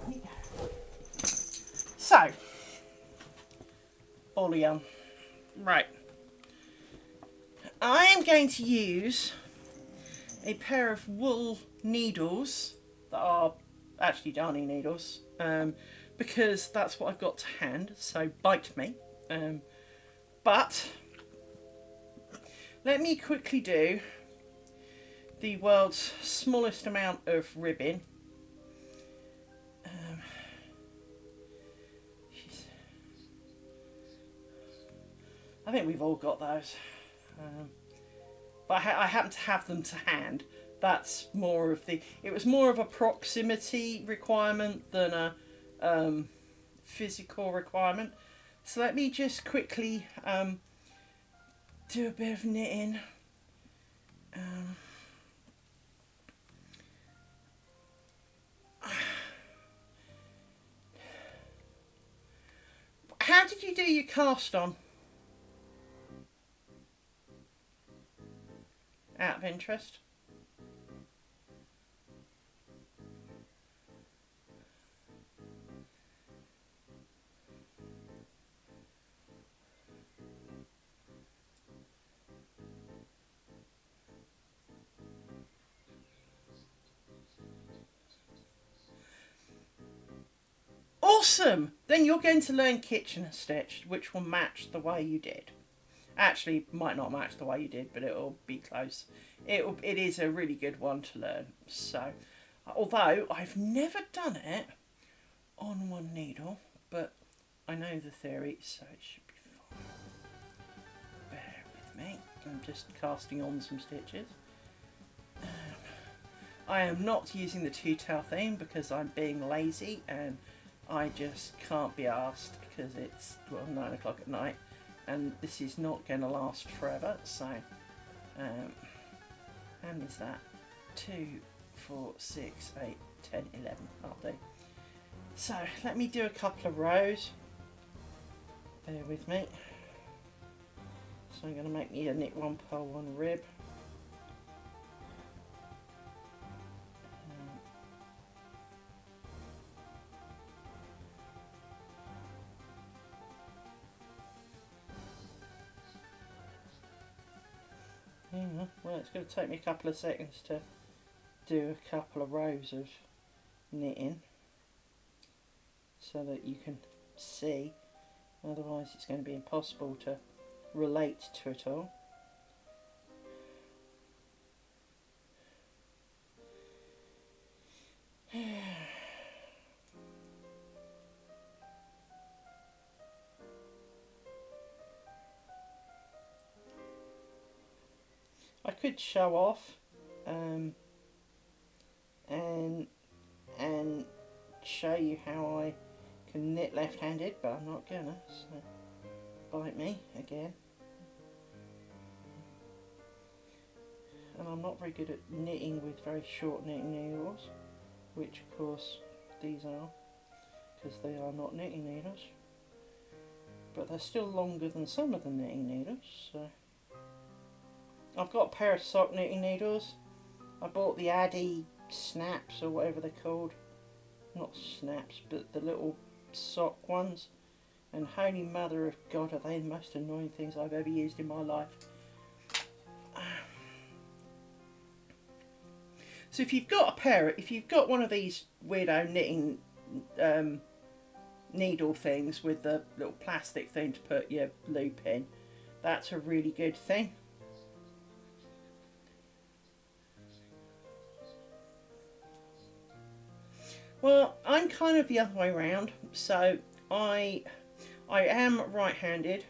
we go. So, ball of yarn. Right. I am going to use a pair of wool needles that are actually darning needles, because that's what I've got to hand, so bite me. But let me quickly do the world's smallest amount of ribbing. I think we've all got those, but I happen to have them to hand. That's more of it was more of a proximity requirement than a physical requirement. So let me just quickly do a bit of knitting. How did you do your cast on? Out of interest. Awesome! Then you're going to learn kitchener stitch, which will match the way you did. Actually, might not match the way you did, but it'll be close. It is a really good one to learn. So, although I've never done it on one needle, but I know the theory, so it should be fine. Bear with me. I'm just casting on some stitches. I am not using the two-tail theme because I'm being lazy and I just can't be asked because it's 9 o'clock at night and this is not going to last forever. So, and is that 2, 4, 6, 8, 10, 11? I'll do. So let me do a couple of rows. Bear with me. So I'm going to make me a knit 1 purl 1 rib. Well, it's going to take me a couple of seconds to do a couple of rows of knitting so that you can see, otherwise it's going to be impossible to relate to it all. I could show off and show you how I can knit left-handed, but I'm not gonna, so bite me again. And I'm not very good at knitting with very short knitting needles, which of course these are, because they are not knitting needles, but they're still longer than some of the knitting needles. So I've got a pair of sock knitting needles. I bought the Addy snaps or whatever they're called. Not snaps, but the little sock ones. And holy mother of God, are they the most annoying things I've ever used in my life. So if you've got one of these weirdo knitting needle things with the little plastic thing to put your loop in, that's a really good thing. Well, I'm kind of the other way around, so I I am right-handed.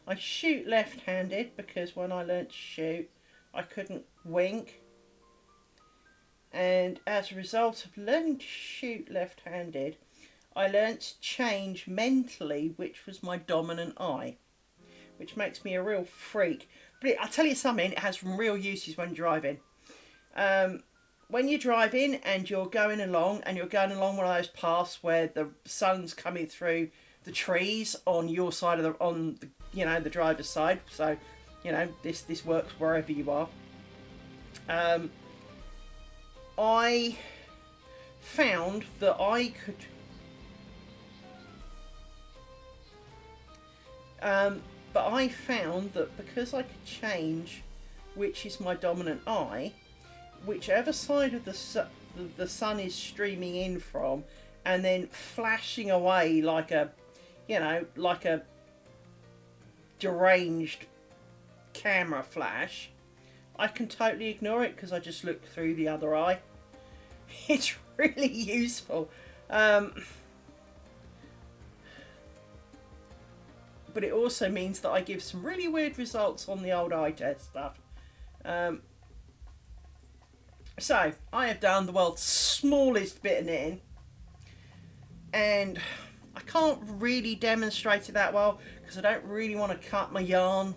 I shoot left-handed because when I learnt to shoot, I couldn't wink. And as a result of learning to shoot left-handed, I learnt to change mentally which was my dominant eye, which makes me a real freak. But I'll tell you something, it has some real uses when driving. When you're driving and you're going along one of those paths where the sun's coming through the trees on your side of the driver's side, so this works wherever you are. I found that I could but I found that because I could change which is my dominant eye, whichever side of the sun is streaming in from, and then flashing away like a deranged camera flash, I can totally ignore it because I just look through the other eye. It's really useful. But it also means that I give some really weird results on the old eye test stuff. So, I have done the world's smallest bit of knitting, and I can't really demonstrate it that well because I don't really want to cut my yarn.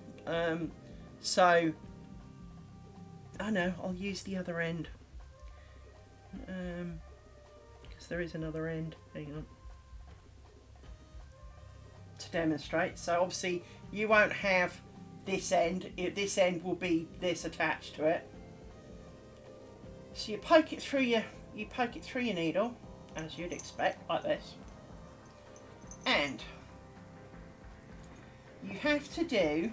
So, I know, I'll use the other end. Because there is another end. Hang on. To demonstrate. So obviously you won't have this end. This end will be this attached to it. So you poke it through your needle, as you'd expect, like this. And you have to do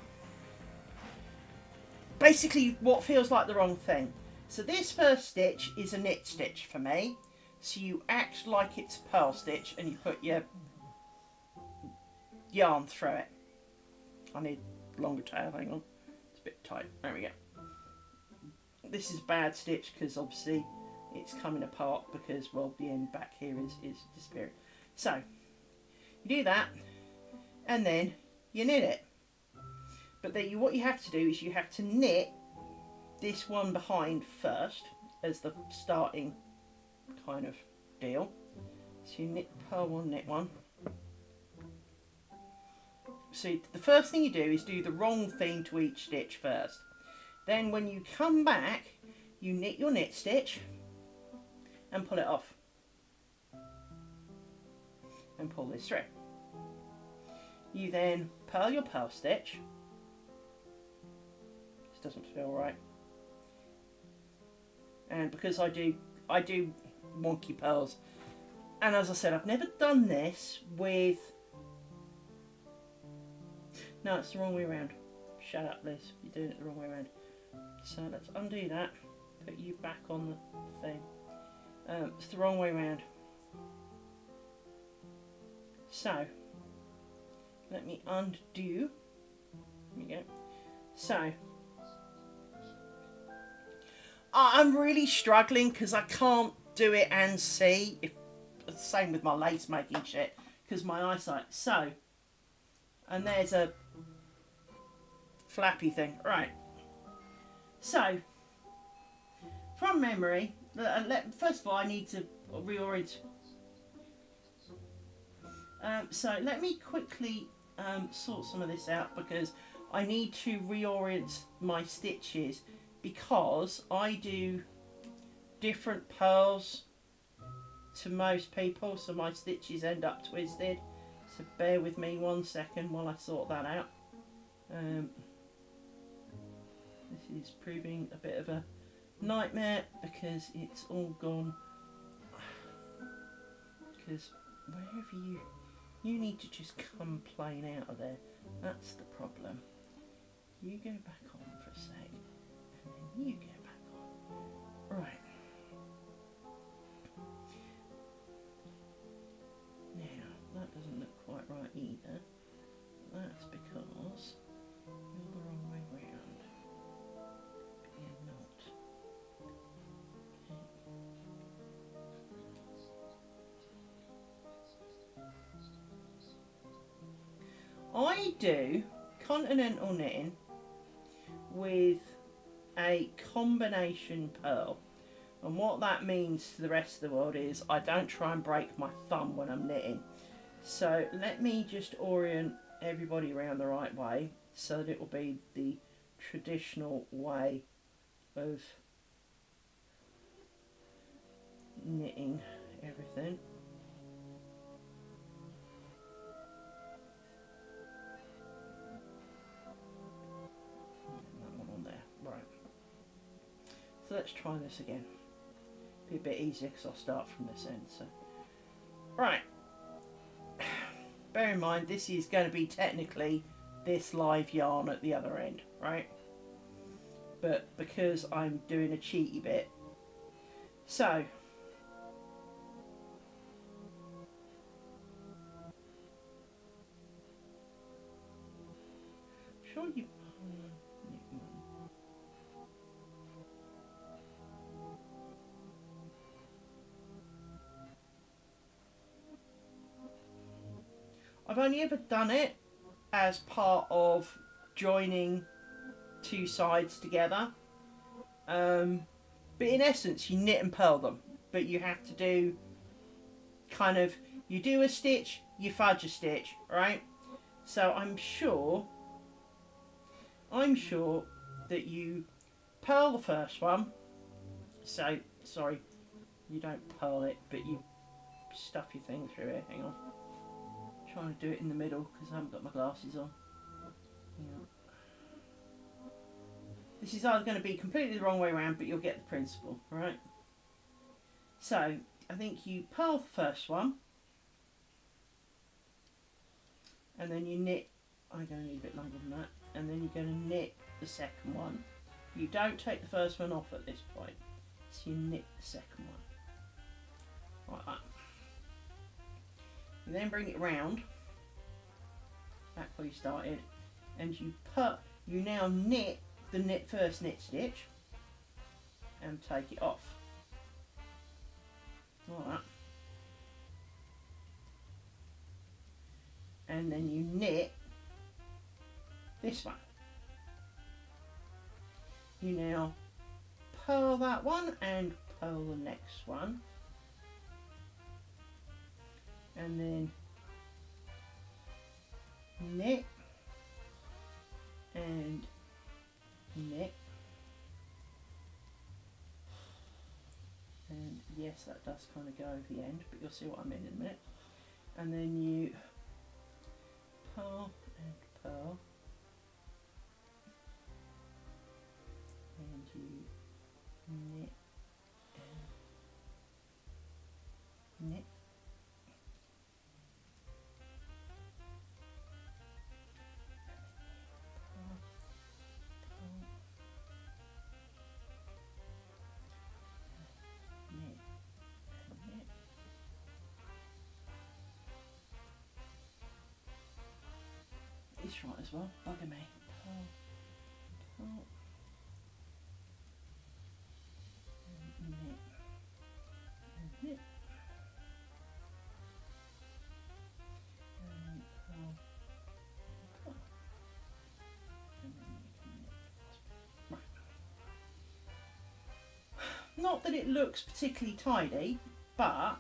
basically what feels like the wrong thing. So this first stitch is a knit stitch for me. So you act like it's a purl stitch and you put your yarn through it. I need longer tail, hang on. It's a bit tight. There we go. This is a bad stitch because obviously it's coming apart because, well, the end back here is disappearing. So, you do that and then you knit it. But then what you have to do is you have to knit this one behind first as the starting kind of deal. So you knit purl one, knit one. So the first thing you do is do the wrong thing to each stitch first. Then when you come back, you knit your knit stitch and pull it off. And pull this through. You then purl your purl stitch. This doesn't feel right. And because I do wonky purls. And as I said, I've never done this with... No, it's the wrong way around. Shut up, Liz. You're doing it the wrong way around. So let's undo that. Put you back on the thing. It's the wrong way around. So, let me undo. There we go. So, I'm really struggling because I can't do it and see. Same with my lace making shit because my eyesight. So, and there's a flappy thing. Right. So, from memory, first of all, I need to reorient. So let me quickly sort some of this out because I need to reorient my stitches because I do different purls to most people, so my stitches end up twisted. So bear with me 1 second while I sort that out. This is proving a bit of a nightmare because it's all gone. Because wherever you need to just come plain out of there. That's the problem. You go back on for a sec, and then you go back on. Right. Now, that doesn't look quite right either. That's because you're the wrong way round. But you're not. Okay. do continental knitting with a combination purl, and what that means to the rest of the world is I don't try and break my thumb when I'm knitting. So let me just orient everybody around the right way so that it will be the traditional way of knitting everything. That one on there, right. So let's try this again. Be a bit easier because I'll start from this end. So, right. Bear in mind this is going to be technically this live yarn at the other end, right? But because I'm doing a cheaty bit, so sure you. I've only ever done it as part of joining two sides together. But in essence, you knit and purl them. But you have to do kind of, you do a stitch, you fudge a stitch, right? So I'm sure that you purl the first one. So, sorry, you don't purl it, but you stuff your thing through it. Hang on. Trying to do it in the middle because I haven't got my glasses on. Yeah. This is either going to be completely the wrong way around, but you'll get the principle, right? So I think you purl the first one, and then you knit. I'm going to need a bit longer than that, and then you're going to knit the second one. You don't take the first one off at this point, so you knit the second one like that. You then bring it round back where you started, and you now knit the first knit stitch and take it off like that, and then you knit this one. You now purl that one and purl the next one, and then knit and knit, and yes, that does kind of go over the end, but you'll see what I mean in a minute. And then you purl and purl, and you knit and knit. It's right as well, bugger me. Pull, pull, and knit, and knit, and pull, pull, and then you can knit. Right. Not that it looks particularly tidy, but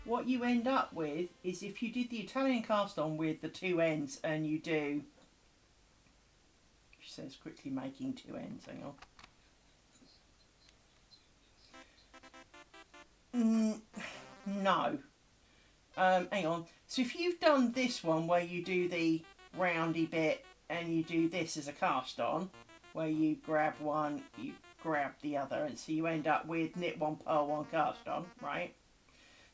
what you end up with is if you did the Italian cast on with the two ends and you do, she says quickly making two ends, hang on. No. Hang on. So if you've done this one where you do the roundy bit and you do this as a cast on, where you grab one, you grab the other, and so you end up with knit one, purl one, cast on, right?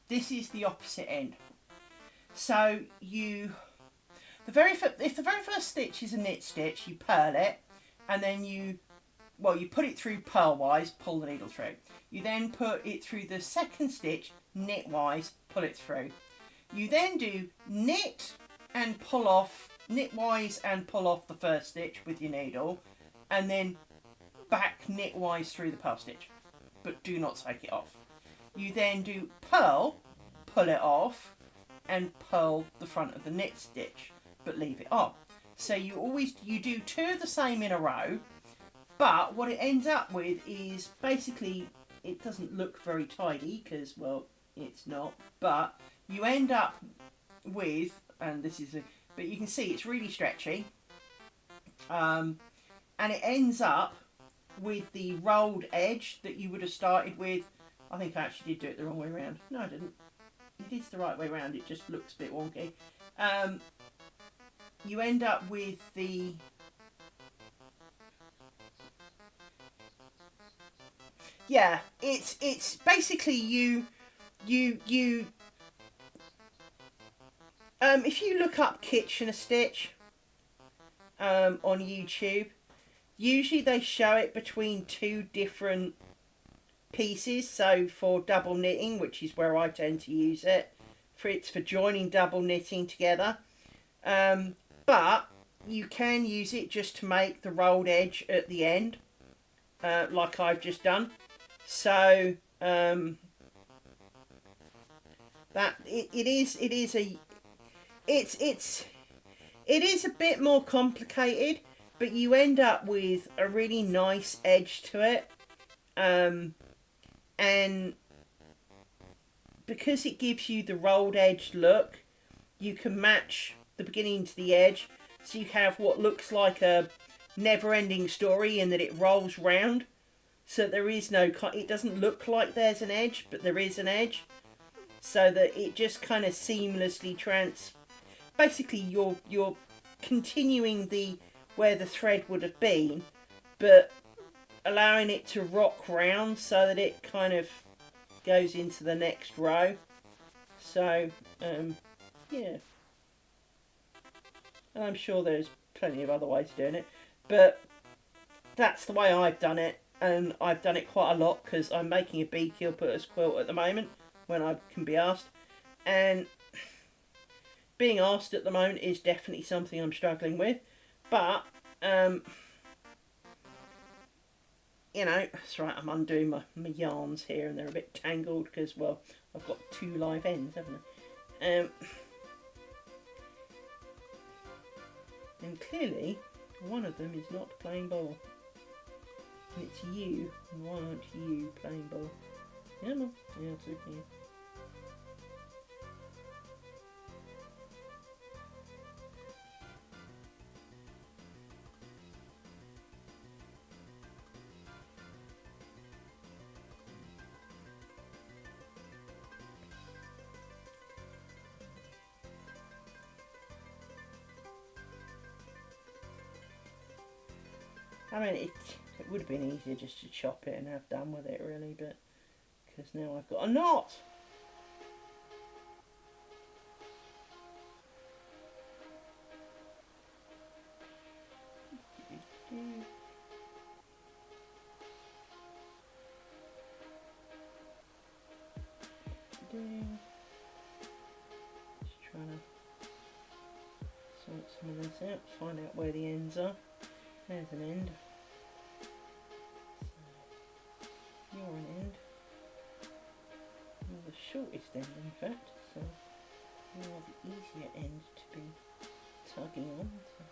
This is the opposite end. So if the very first stitch is a knit stitch, you purl it, and then you put it through purl-wise, pull the needle through. You then put it through the second stitch, knit-wise, pull it through. You then do knit and pull off, knit-wise and pull off the first stitch with your needle, and then back knit-wise through the purl stitch, but do not take it off. You then do purl, pull it off, and purl the front of the knit stitch, but leave it on. So you do 2 of the same in a row, but what it ends up with is basically it doesn't look very tidy because, well, it's not, but you end up with, and this is but you can see it's really stretchy, and it ends up with the rolled edge that you would have started with. I think I actually did do it the wrong way around. No, I didn't. It is the right way around. It just looks a bit wonky. You end up with the it's basically you if you look up kitchener stitch on YouTube, usually they show it between 2 different pieces. So for double knitting, which is where I tend to use it, it's for joining double knitting together, but you can use it just to make the rolled edge at the end, like I've just done. So that it is a bit more complicated, but you end up with a really nice edge to it, and because it gives you the rolled edge look, you can match the beginning to the edge, so you have what looks like a never-ending story in that it rolls round, so there is no, it doesn't look like there's an edge, but there is an edge, so that it just kind of seamlessly basically you're continuing where the thread would have been, but allowing it to rock round so that it kind of goes into the next row. So yeah, and I'm sure there's plenty of other ways of doing it, but that's the way I've done it, and I've done it quite a lot because I'm making a beekeeper putters quilt at the moment when I can be asked, and being asked at the moment is definitely something I'm struggling with, but you know, that's right, I'm undoing my yarns here and they're a bit tangled because, well, I've got 2 live ends, haven't I? And clearly one of them is not playing ball. And it's you, and why aren't you playing ball? Come on, yeah, it's okay. I mean, it would have been easier just to chop it and have done with it, really, but because now I've got a knot. Just trying to sort some of this out, find out where the ends are. There's an end. So you're an end. You're the shortest end, in fact. So you're the easier end to be tugging on. So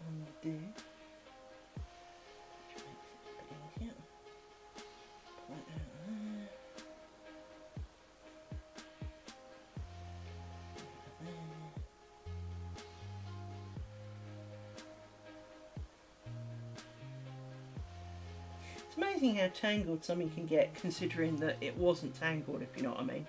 undo, which makes it a bit easier. Pull it out there. It's amazing how tangled something can get, considering that it wasn't tangled, if you know what I mean.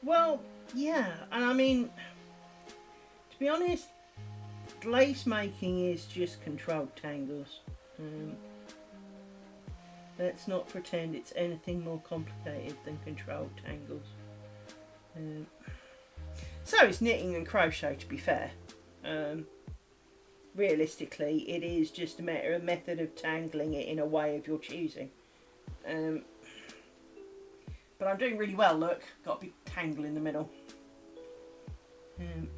Well, yeah, and I mean, to be honest, lace making is just controlled tangles. Let's not pretend it's anything more complicated than controlled tangles. So is knitting and crochet, to be fair. Realistically, it is just a method of tangling it in a way of your choosing. But I'm doing really well, look. Got a big tangle in the middle. And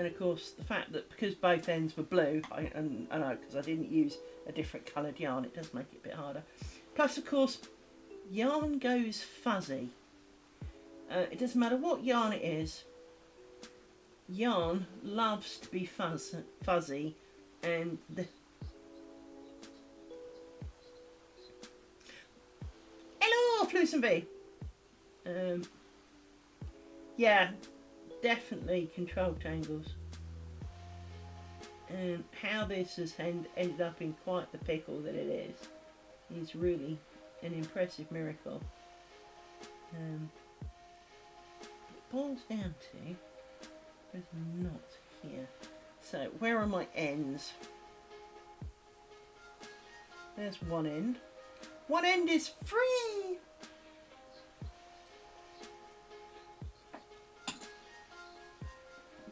of course, the fact that because both ends were blue, I know because I didn't use a different coloured yarn, it does make it a bit harder. Plus, of course, yarn goes fuzzy. It doesn't matter what yarn it is. Yarn loves to be fuzzy, and hello, Flusen B. Yeah, definitely control tangles. And how this has ended up in quite the pickle that it is really an impressive miracle. It boils down to there's a knot here. So where are my ends? There's one end. One end is free!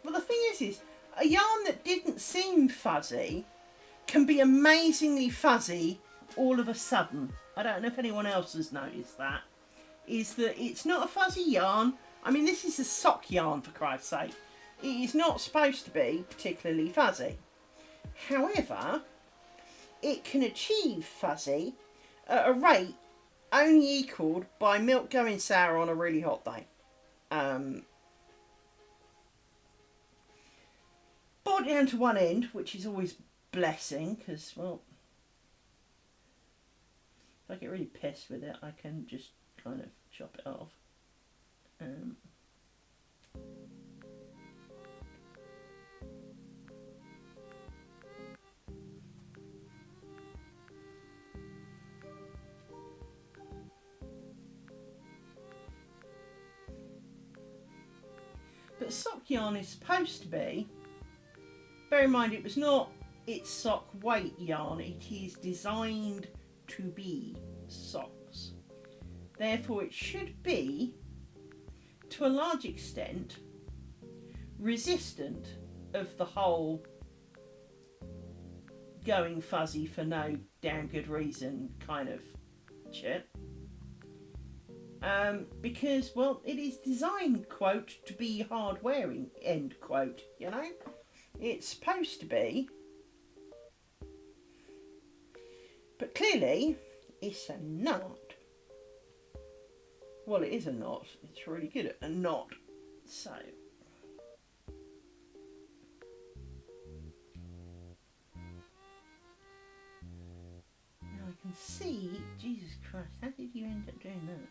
Well, the thing is a yarn that didn't seem fuzzy can be amazingly fuzzy all of a sudden. I don't know if anyone else has noticed that. Is that it's not a fuzzy yarn. I mean, this is a sock yarn, for Christ's sake. It is not supposed to be particularly fuzzy. However, it can achieve fuzzy at a rate only equalled by milk going sour on a really hot day. Boiled down to one end, which is always blessing, because, well, if I get really pissed with it, I can just kind of chop it off. But sock yarn is supposed to be, bear in mind it was not its sock weight yarn, it is designed to be socks. Therefore it should be, to a large extent, resistant of the whole going fuzzy for no damn good reason kind of shit. Because, well, it is designed, quote, to be hard wearing, end quote, you know? It's supposed to be. But clearly, it's a knot. Well, it is a knot. It's really good at a knot. So. Now I can see, Jesus Christ, how did you end up doing that?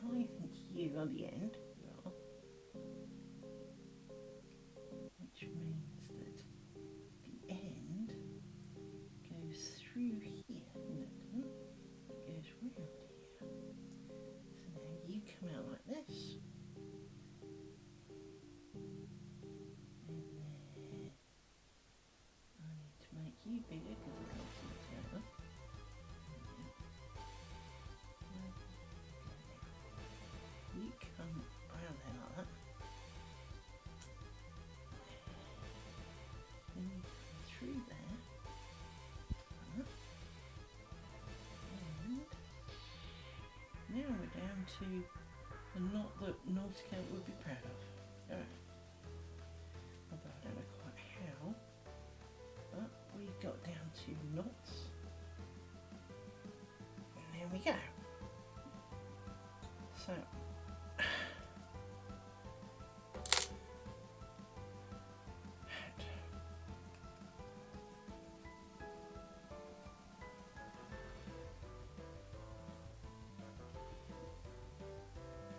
I think you are the end, you are. Which means that the end goes through here. No, it doesn't. It goes round here. So now you come out like this. And then I need to make you bigger because I can't see it together. You come around there like that. Then you come through there. Like that. And now we're down to the knot that Nautica would be proud of. Although I don't know quite got down to knots. And there we go. So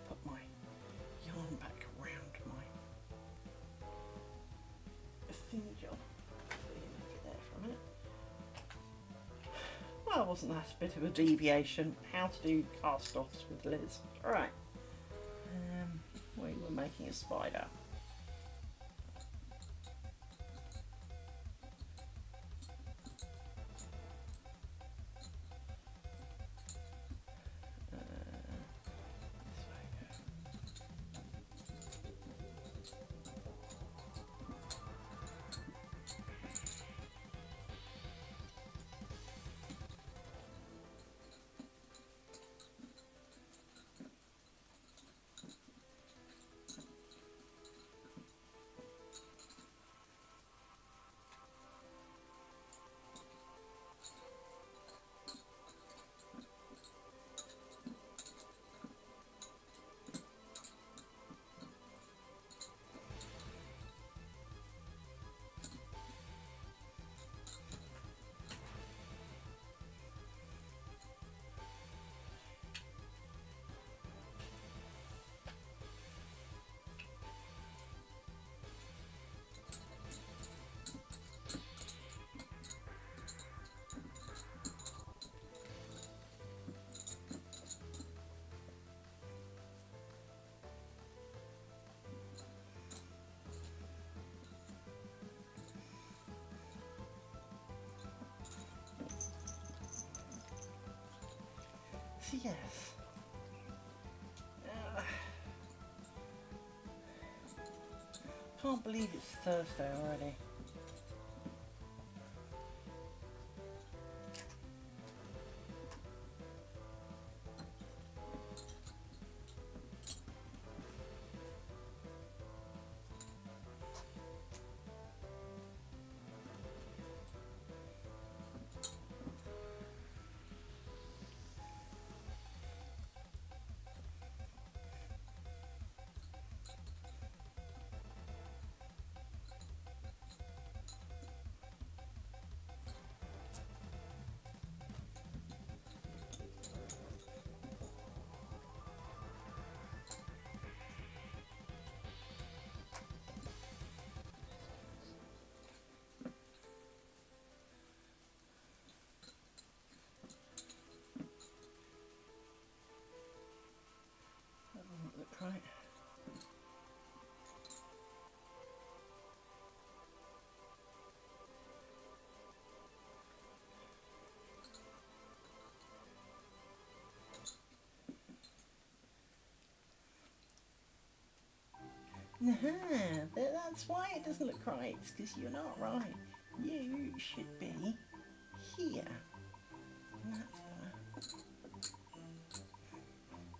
put my yarn back around my thin job. Leave it there for a minute. Well, wasn't that a bit of a deviation? How to do cast-offs with Liz. Alright. We were making a spider. So yes. Can't believe it's Thursday already. That doesn't look right. That's why it doesn't look right. It's because you're not right. You should be here. And that's better.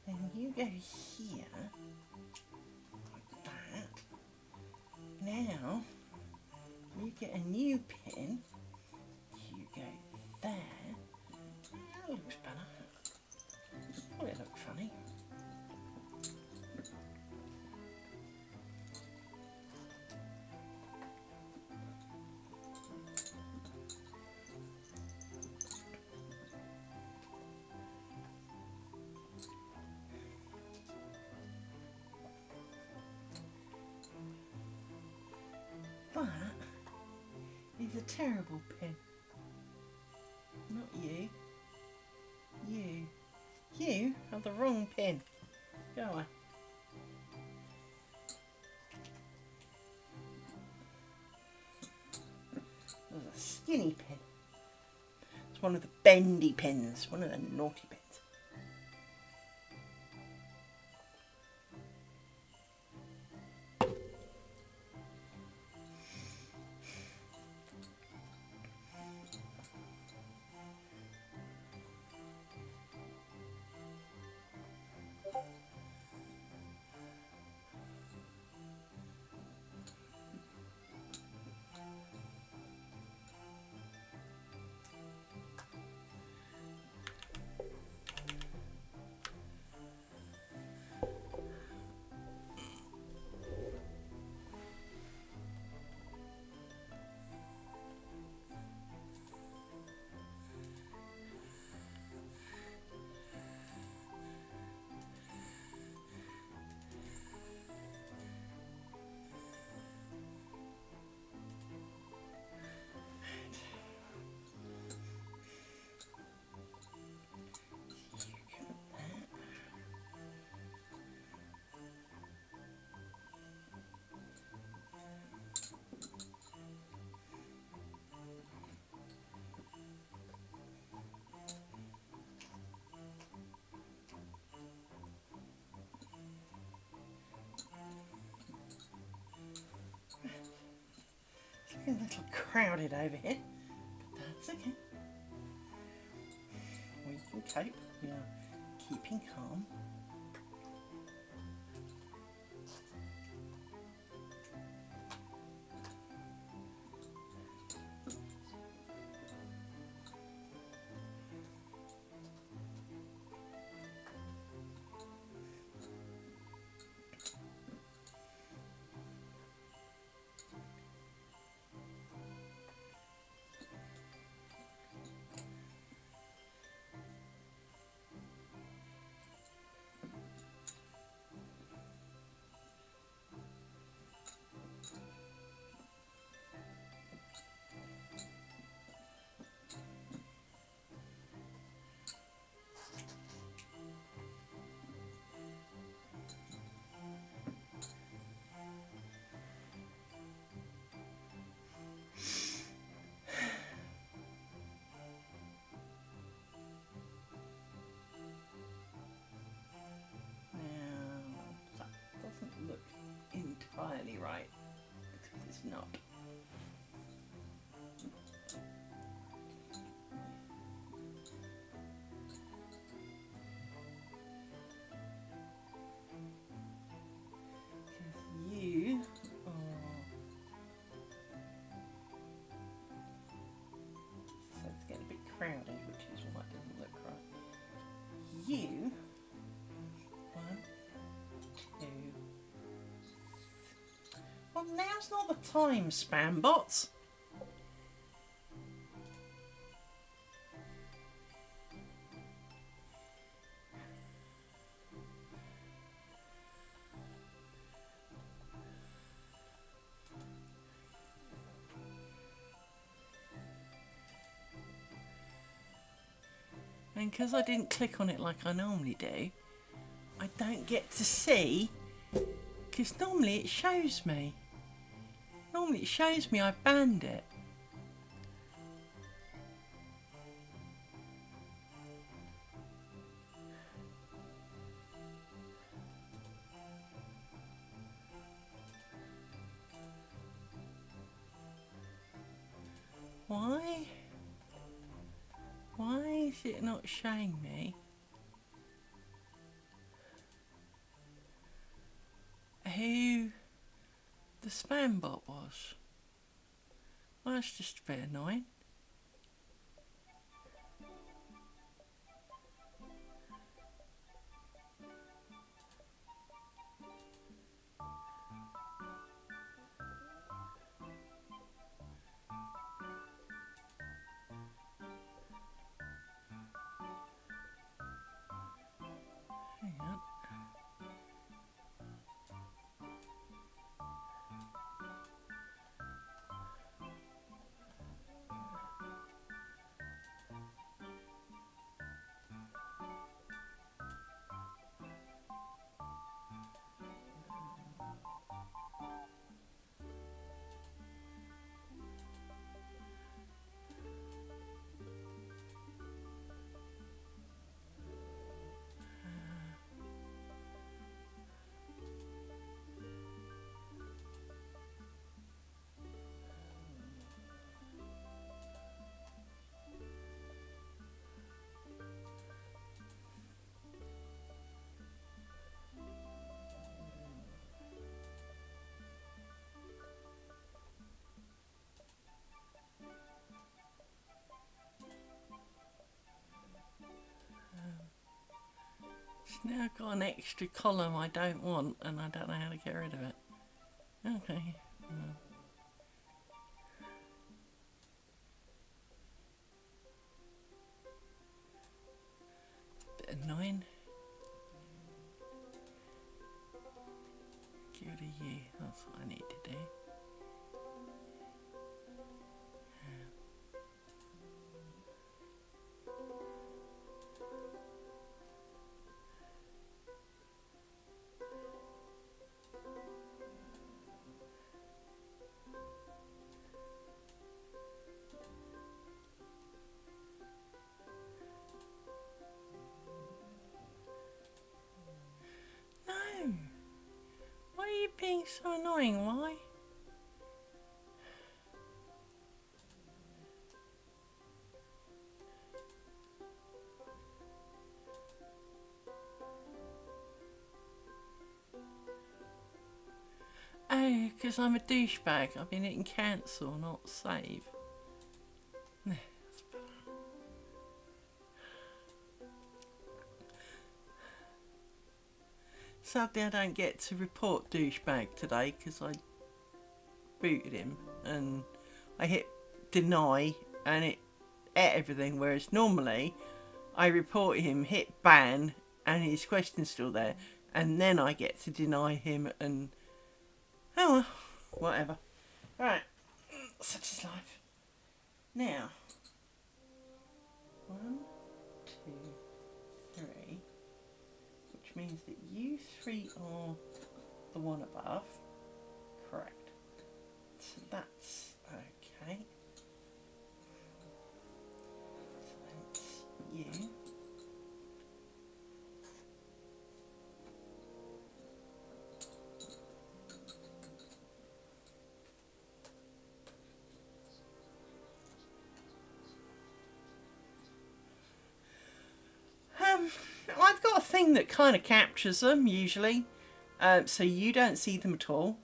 Then you go here, like that. Now, you get a new pin. You go there. That looks better. Well, it looks funny. That is a terrible pin. Not you. You have the wrong pin. Go on. There's a skinny pin. It's one of the bendy pins, one of the naughty pins. a little crowded over here, but that's okay. We can cope. We are keeping calm. Look entirely right because it's not. Because you are. So it's getting a bit crowded, which is why it doesn't look right. You. 1, 2. Well, now's not the time, spam bots. And because I didn't click on it like I normally do, I don't get to see, because normally it shows me. Normally it shows me I've banned it. Why? Why is it not showing me who the spam bot was? Well, that's just a bit annoying. Hang on. It's now got an extra column I don't want, and I don't know how to get rid of it. Okay. Bit annoying. Give it a U, that's what I need to do. No! Why are you being so annoying? Why? Because I'm a douchebag. I've been hitting cancel, not save. Sadly, I don't get to report douchebag today because I booted him and I hit deny and it ate everything. Whereas normally, I report him, hit ban, and his question's still there, and then I get to deny him and oh well, whatever. Right, such is life. Now, 1, 2, 3, which means that you 3 are the one above. Correct. So that's okay. So that's you. I've got a thing that kind of captures them usually, so you don't see them at all.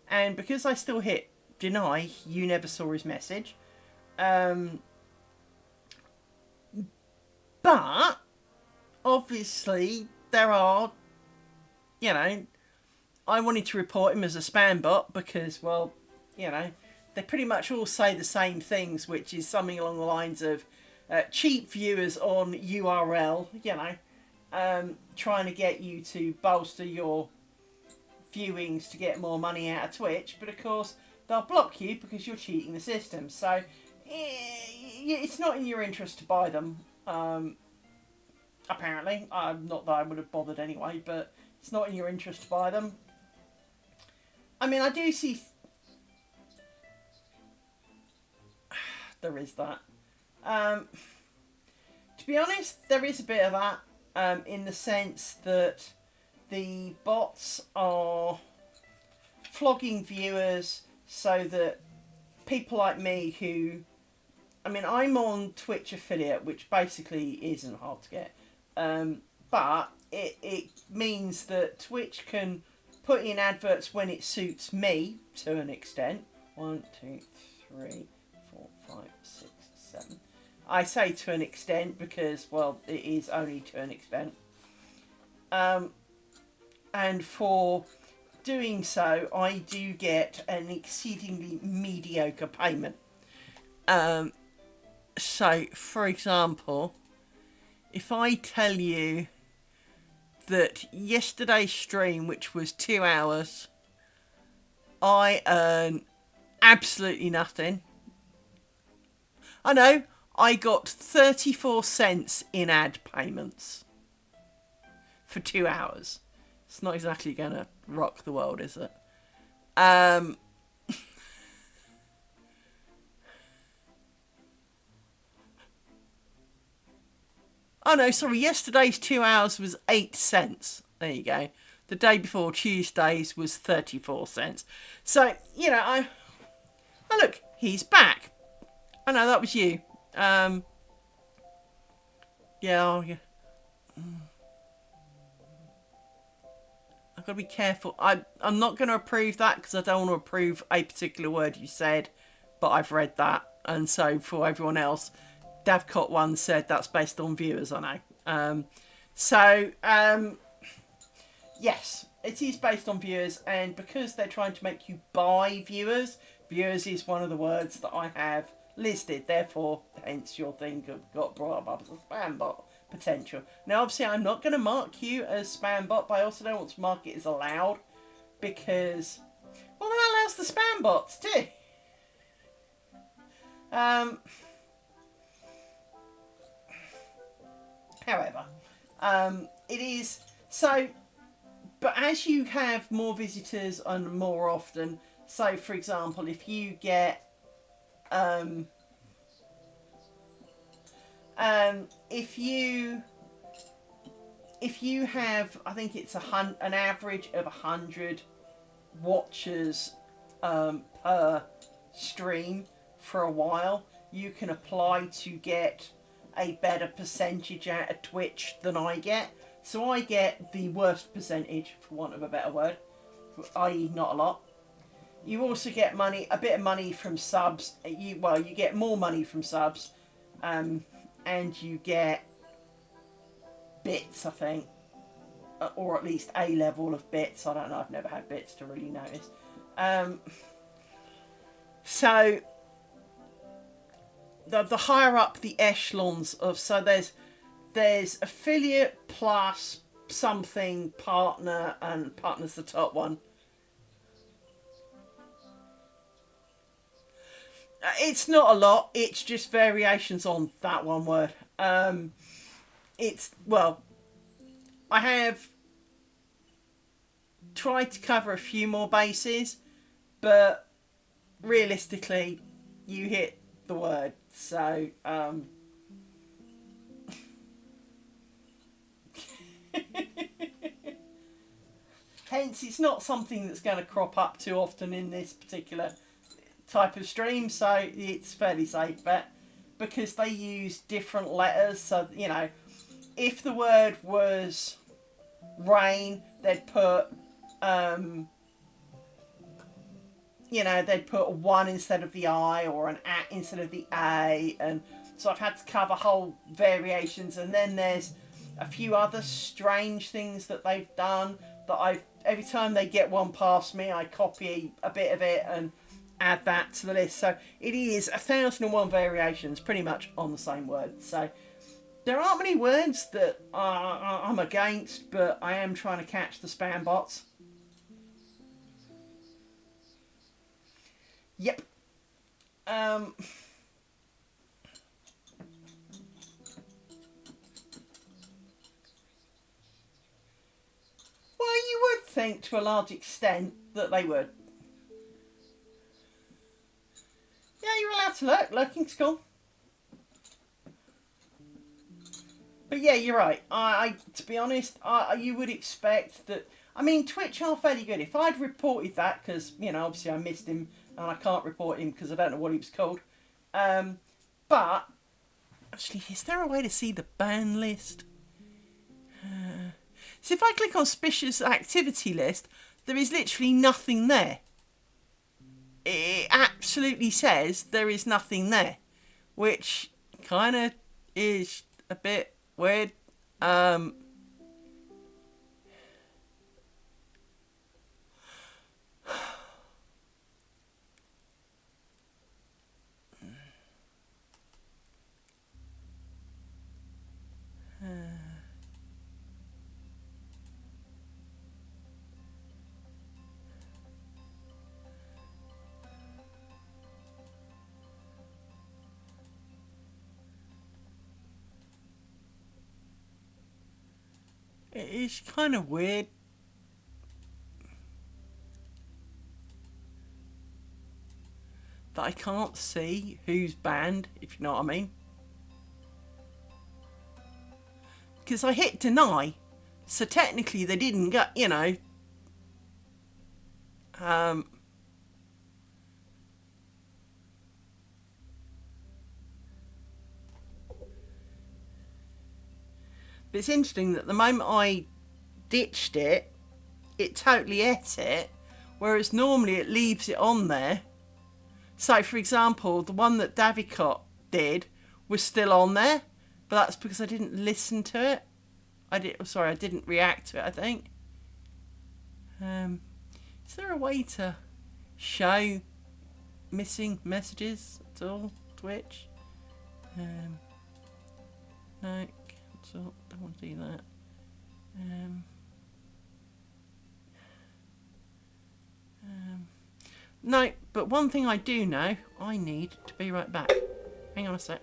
And because I still hit deny, you never saw his message. But obviously there are, you know, I wanted to report him as a spam bot because, well, you know, they pretty much all say the same things, which is something along the lines of cheap viewers on URL, you know, trying to get you to bolster your viewings to get more money out of Twitch, but of course they'll block you because you're cheating the system. So it's not in your interest to buy them. Apparently, not that I would have bothered anyway, but it's not in your interest to buy them. I mean, I do see there is that. To be honest, there is a bit of that, in the sense that the bots are flogging viewers so that people like me who, I mean, I'm on Twitch affiliate, which basically isn't hard to get, but it means that Twitch can put in adverts when it suits me to an extent. 1, 2, 3, 4, 5, 6, 7. I say to an extent because, well, it is only to an extent. And for doing so, I do get an exceedingly mediocre payment. So, for example, if I tell you that yesterday's stream, which was 2 hours, I earn absolutely nothing. I know, I got 34 cents in ad payments for 2 hours. It's not exactly going to rock the world, is it? Oh no, sorry, yesterday's 2 hours was 8 cents. There you go. The day before, Tuesday's, was 34 cents. So, you know, oh look, he's back. Oh no, that was you. Yeah, oh, yeah. I've got to be careful. I'm not going to approve that because I don't want to approve a particular word you said, but I've read that. And so for everyone else, Davcot1 said that's based on viewers, I know. Yes, it is based on viewers, and because they're trying to make you buy viewers, viewers is one of the words that I have listed, therefore, hence your thing got brought up as a spam bot potential. Now, obviously, I'm not going to mark you as spam bot, but I also don't want to mark it as allowed, because, well, that allows the spam bots too. However, it is so, but as you have more visitors and more often, so for example, if you get if you have, I think it's an average of 100 watchers per stream for a while, you can apply to get a better percentage out of Twitch than I get. So I get the worst percentage, for want of a better word, i.e. not a lot. You also get money, a bit of money from subs. You get more money from subs, and you get bits, I think, or at least a level of bits. I don't know. I've never had bits to really notice. So the higher up the echelons of, so there's affiliate plus something partner, and partner's the top one. It's not a lot. It's just variations on that one word. It's, well, I have tried to cover a few more bases, but realistically, you hit the word. So, hence, it's not something that's going to crop up too often in this particular type of stream. So it's fairly safe bet, because they use different letters. So, you know, if the word was rain, they'd put they'd put a 1 instead of the I, or an at instead of the A. And so I've had to cover whole variations. And then there's a few other strange things that they've done that every time they get one past me, I copy a bit of it and add that to the list. So it is 1,001 variations pretty much on the same word. So there aren't many words that I'm against, but I am trying to catch the spam bots. Yep. Well, you would think to a large extent that they would. Yeah, you're allowed to lurk. Lurking's cool. But yeah, you're right. To be honest, you would expect that. I mean, Twitch are fairly good. If I'd reported that, because, you know, obviously I missed him and I can't report him because I don't know what he was called. But, actually, is there a way to see the ban list? So if I click on suspicious activity list, there is literally nothing there. It absolutely says there is nothing there, which kind of is a bit weird. It is kind of weird. That I can't see who's banned, if you know what I mean. Because I hit deny, so technically they didn't get, you know. But it's interesting that the moment I ditched it, it totally ate it, whereas normally it leaves it on there. So, for example, the one that Davicott did was still on there, but that's because I didn't listen to it. I didn't react to it, I think. Is there a way to show missing messages at all, Twitch? No, cancel, don't want to do that. No, but one thing I do know, I need to be right back. Hang on a sec.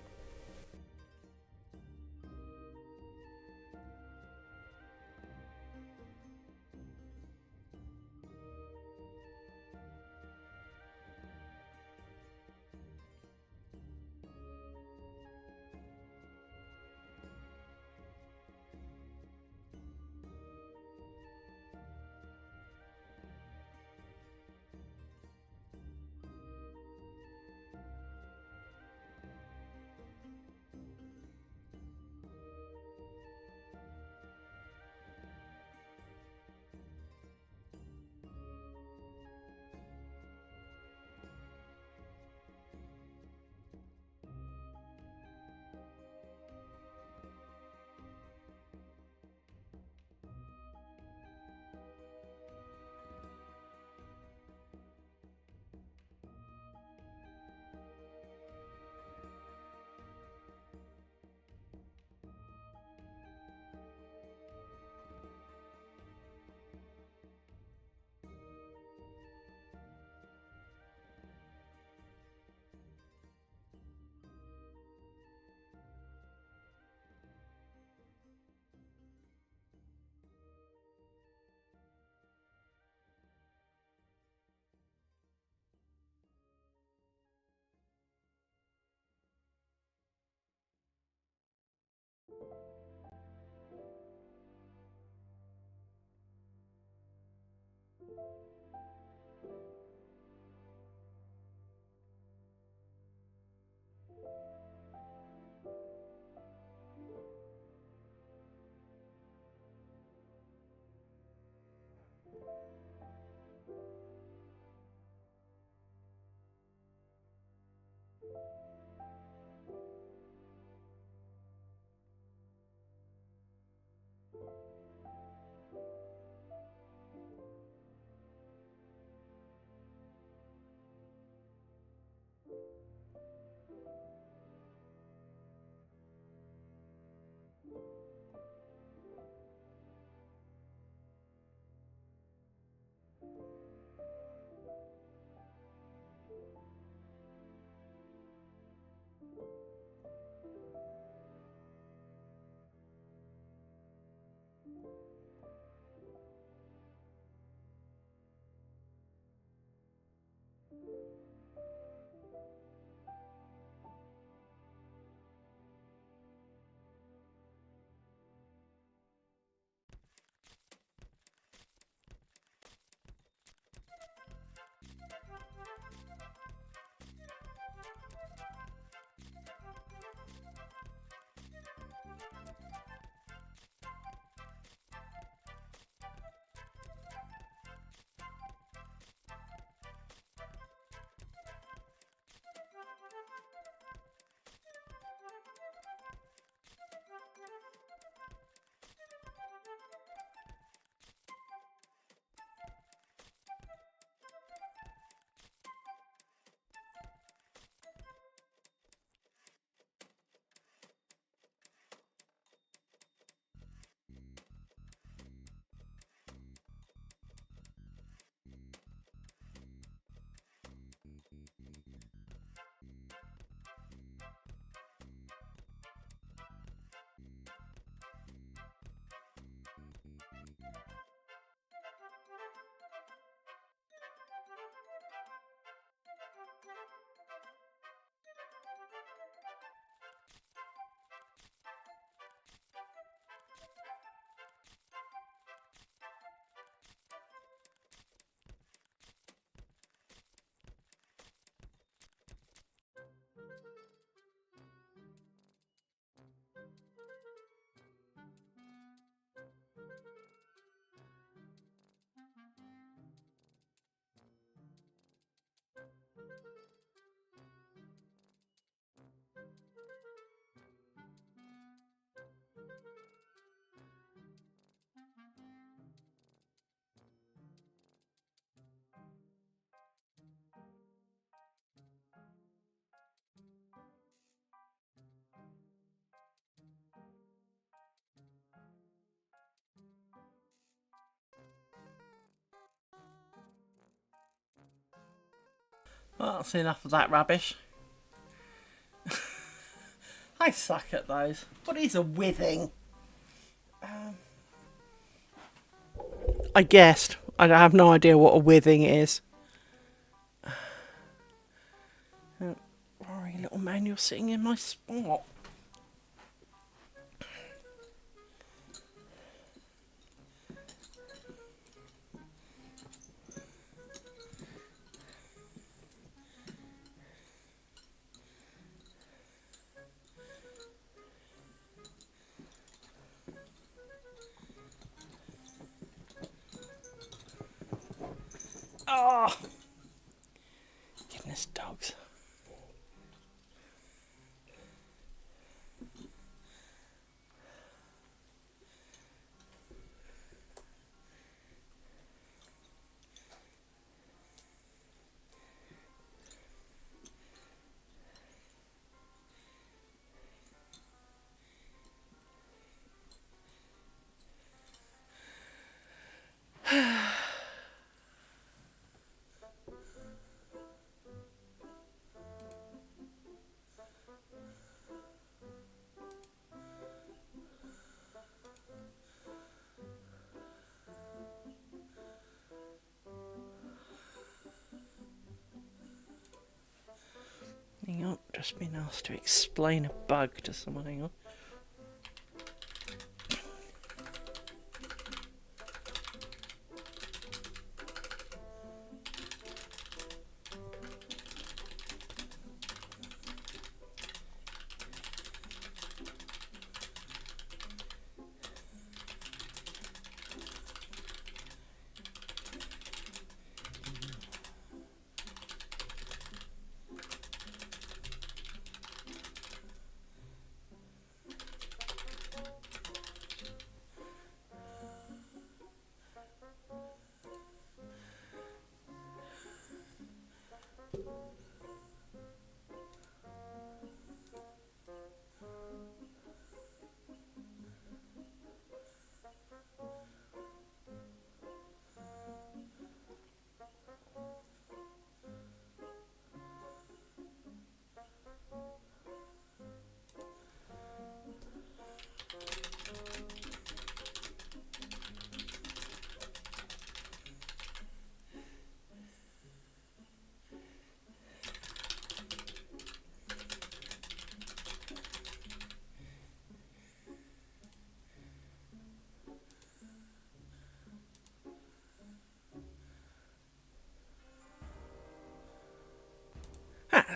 Well, that's enough of that rubbish. I suck at those. What is a withing? I guessed. I have no idea what a withing is. Rory, little man, you're sitting in my spot. Oh, goodness, dogs. Hang on, just been asked to explain a bug to someone. Hang on.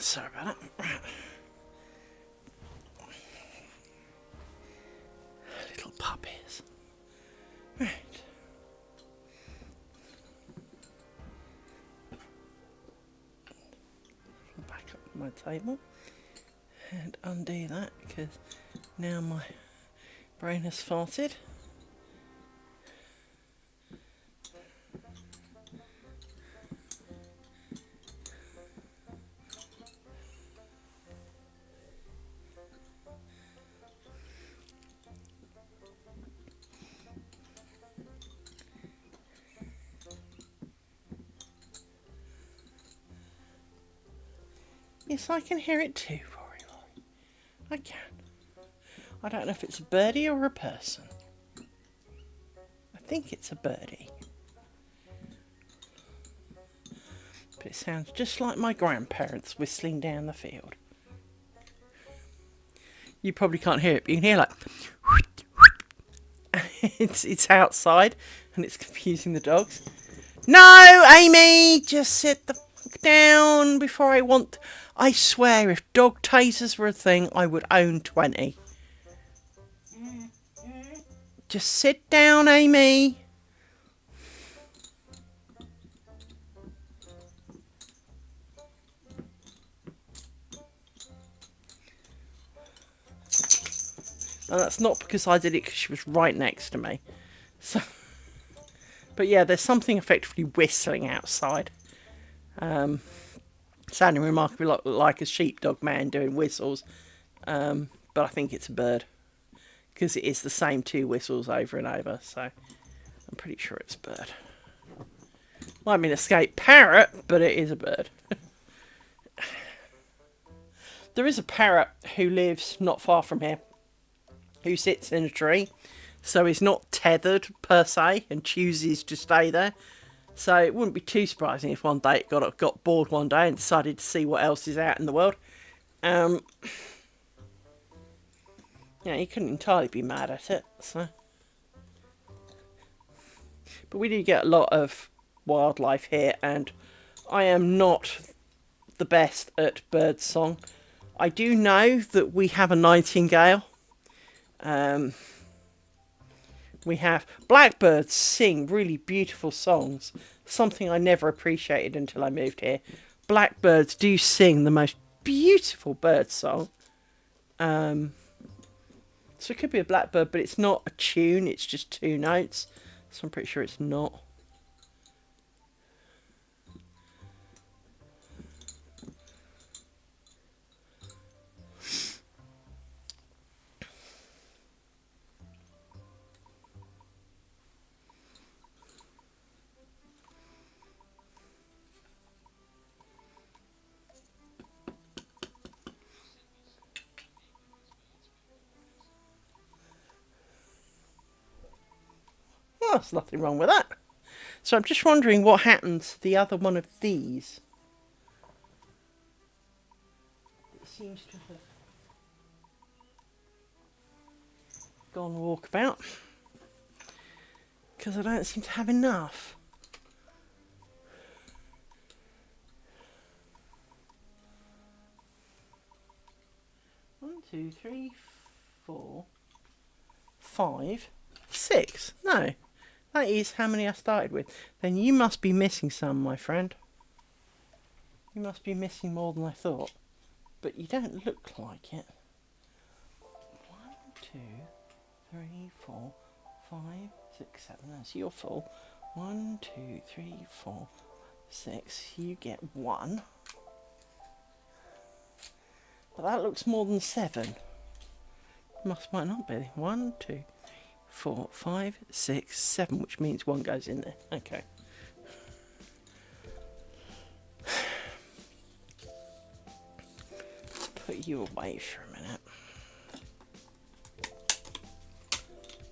Sorry about that. Little puppies. Right. Back up my table and undo that because now my brain has farted. Yes, I can hear it too, Rory. I can. I don't know if it's a birdie or a person. I think it's a birdie. But it sounds just like my grandparents whistling down the field. You probably can't hear it, but you can hear like... it's outside and it's confusing the dogs. No, Amy! Just sit the fuck down before I want... I swear, if dog tasers were a thing, I would own 20. Just sit down, Amy. And that's not because I did it because she was right next to me. So, but yeah, there's something effectively whistling outside. Sounding remarkably like a sheepdog man doing whistles. But I think it's a bird. Because it is the same two whistles over and over. So I'm pretty sure it's a bird. Might be an escaped parrot, but it is a bird. There is a parrot who lives not far from here, who sits in a tree, so he's not tethered per se and chooses to stay there. So it wouldn't be too surprising if one day it got bored one day and decided to see what else is out in the world. Yeah, he couldn't entirely be mad at it. So, but we do get a lot of wildlife here, and I am not the best at bird song. I do know that we have a nightingale. We have blackbirds sing really beautiful songs. Something I never appreciated until I moved here. Blackbirds do sing the most beautiful bird song. So it could be a blackbird, but it's not a tune. It's just two notes. So I'm pretty sure it's not. Well, there's nothing wrong with that. So I'm just wondering what happens to the other one of these. It seems to have gone walkabout. Because I don't seem to have enough. One, two, three, 4, 5, 6. No. That is how many I started with. Then you must be missing some, my friend. You must be missing more than I thought. But you don't look like it. 1, 2, 3, 4, 5, 6, 7. That's your full. 1, 2, 3, 4, 6. You get 1. But that looks more than 7. Might not be. 1, 2, 4, 5, 6, 7, which means 1 goes in there. Okay. Put you away for a minute.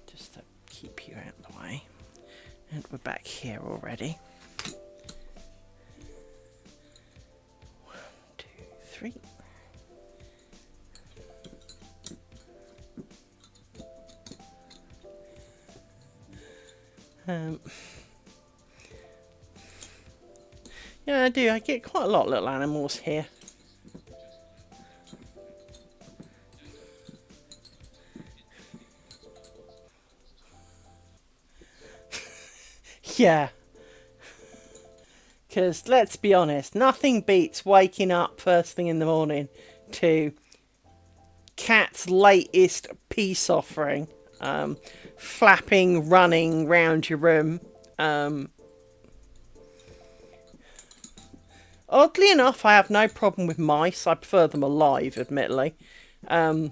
Just to keep you out of the way. And we're back here already. 1, 2, 3. Yeah, I do. I get quite a lot of little animals here. Yeah. Because, let's be honest, nothing beats waking up first thing in the morning to Cat's latest peace offering. Flapping, running round your room. Oddly enough, I have no problem with mice. I prefer them alive, admittedly. I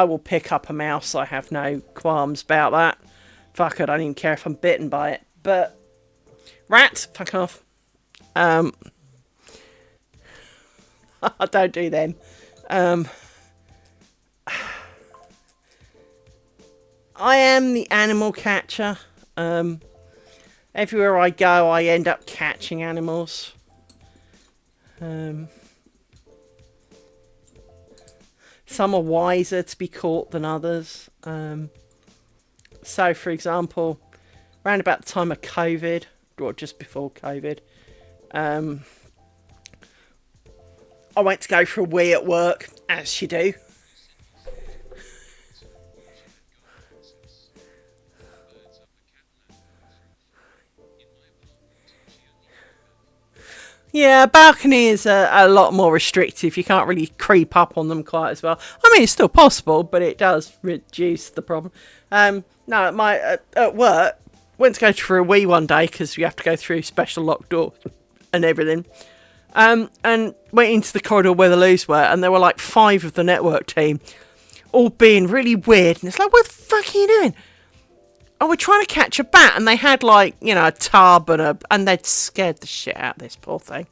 will pick up a mouse. I have no qualms about that. Fuck it, I don't even care if I'm bitten by it. But rats, fuck off. I don't do them. I am the animal catcher. Everywhere I go, I end up catching animals. Some are wiser to be caught than others. So, for example, around about the time of COVID, or just before COVID, I went to go for a wee at work, as you do. Yeah, balcony is a lot more restrictive. You can't really creep up on them quite as well. I mean, it's still possible, but it does reduce the problem. No, at work, went to go for a wee one day because you have to go through special locked doors and everything. And went into the corridor where the loos were, and there were like 5 of the network team, all being really weird. And it's like, what the fuck are you doing? Oh, we're trying to catch a bat, and they had like, you know, a tub and they'd scared the shit out of this poor thing.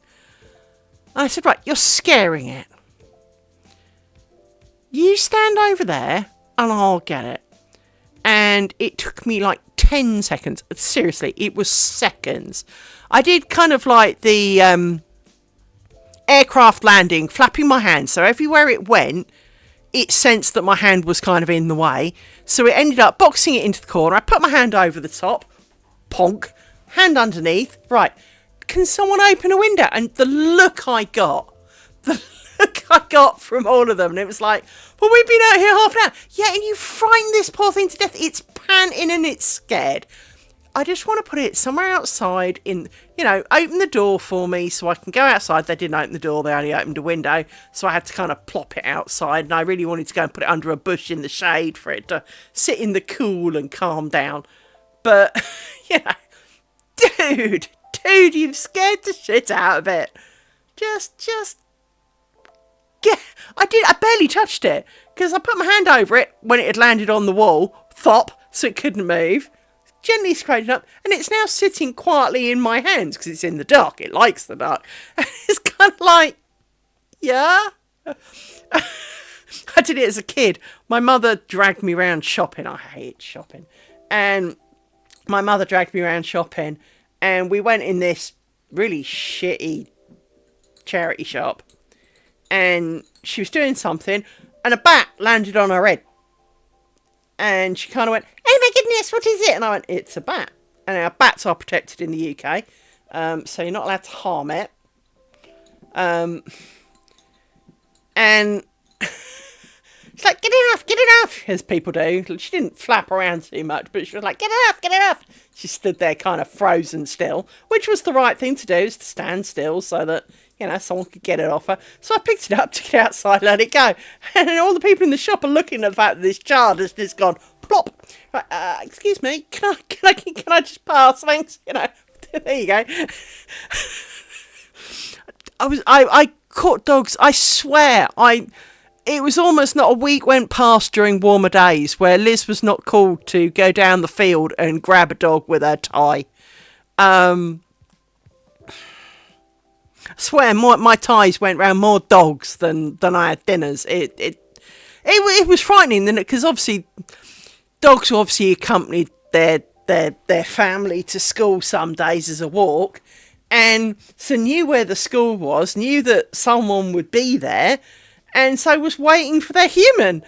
And I said, right, you're scaring it. You stand over there and I'll get it. And it took me like 10 seconds. Seriously, it was seconds. I did kind of like the aircraft landing, flapping my hands. So everywhere it went, it sensed that my hand was kind of in the way. So it ended up boxing it into the corner. I put my hand over the top. Ponk. Hand underneath. Right. Can someone open a window? And the look I got. The look I got from all of them. And it was like, well, we've been out here half an hour. Yeah, and you frightened this poor thing to death. It's panting and it's scared. I just want to put it somewhere outside in, open the door for me so I can go outside. They didn't open the door. They only opened a window. So I had to kind of plop it outside. And I really wanted to go and put it under a bush in the shade for it to sit in the cool and calm down. But, dude, you've scared the shit out of it. Just I barely touched it because I put my hand over it when it had landed on the wall, thop, so it couldn't move. Gently scraped it up, and it's now sitting quietly in my hands because it's in the dark. It likes the dark. And it's kind of like, yeah. I did it as a kid. My mother dragged me around shopping. I hate shopping. And my mother dragged me around shopping, and we went in this really shitty charity shop. And she was doing something, and a bat landed on her head. And she kind of went, oh my goodness, what is it? And I went, it's a bat. And our bats are protected in the UK, so you're not allowed to harm it. And she's like, get it off, as people do. She didn't flap around too much, but she was like, get it off. She stood there kind of frozen still, which was the right thing to do, is to stand still so that, someone could get it off her. So I picked it up, took it outside, let it go. And all the people in the shop are looking at the fact that this child has just gone plop. Right, excuse me, can I just pass? Thanks. There you go. I caught dogs. I swear, it was almost not a week went past during warmer days where Liz was not called to go down the field and grab a dog with her tie. I swear, my ties went round more dogs than I had dinners. It was frightening, because obviously dogs obviously accompanied their family to school some days as a walk, and so knew where the school was, knew that someone would be there, and so was waiting for their human.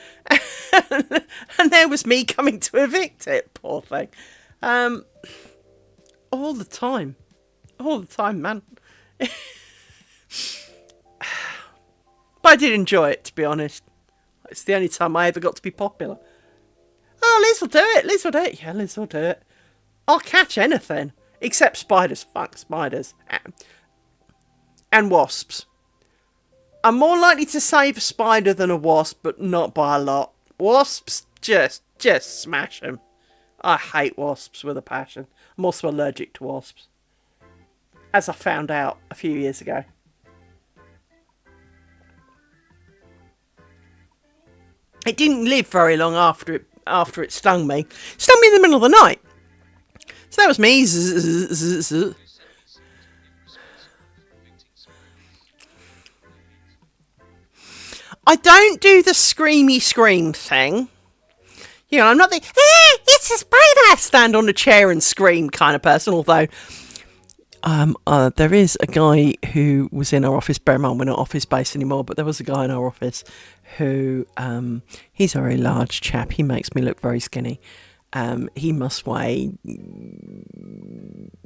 And there was me coming to evict it, poor thing. All the time, man. But I did enjoy it, to be honest. It's the only time I ever got to be popular. Oh, Liz will do it. Yeah, Liz will do it. I'll catch anything. Except spiders. Fuck spiders. And wasps. I'm more likely to save a spider than a wasp, but not by a lot. Wasps, just smash them. I hate wasps with a passion. I'm also allergic to wasps, as I found out a few years ago. It didn't live very long after it stung me. It stung me in the middle of the night. So that was me. I don't do the screamy scream thing. I'm not the, it's a spider, stand on a chair and scream kind of person, although there is a guy who was in our office. Bear in mind, we're not office based anymore, but there was a guy in our office who, he's a very large chap. He makes me look very skinny. He must weigh,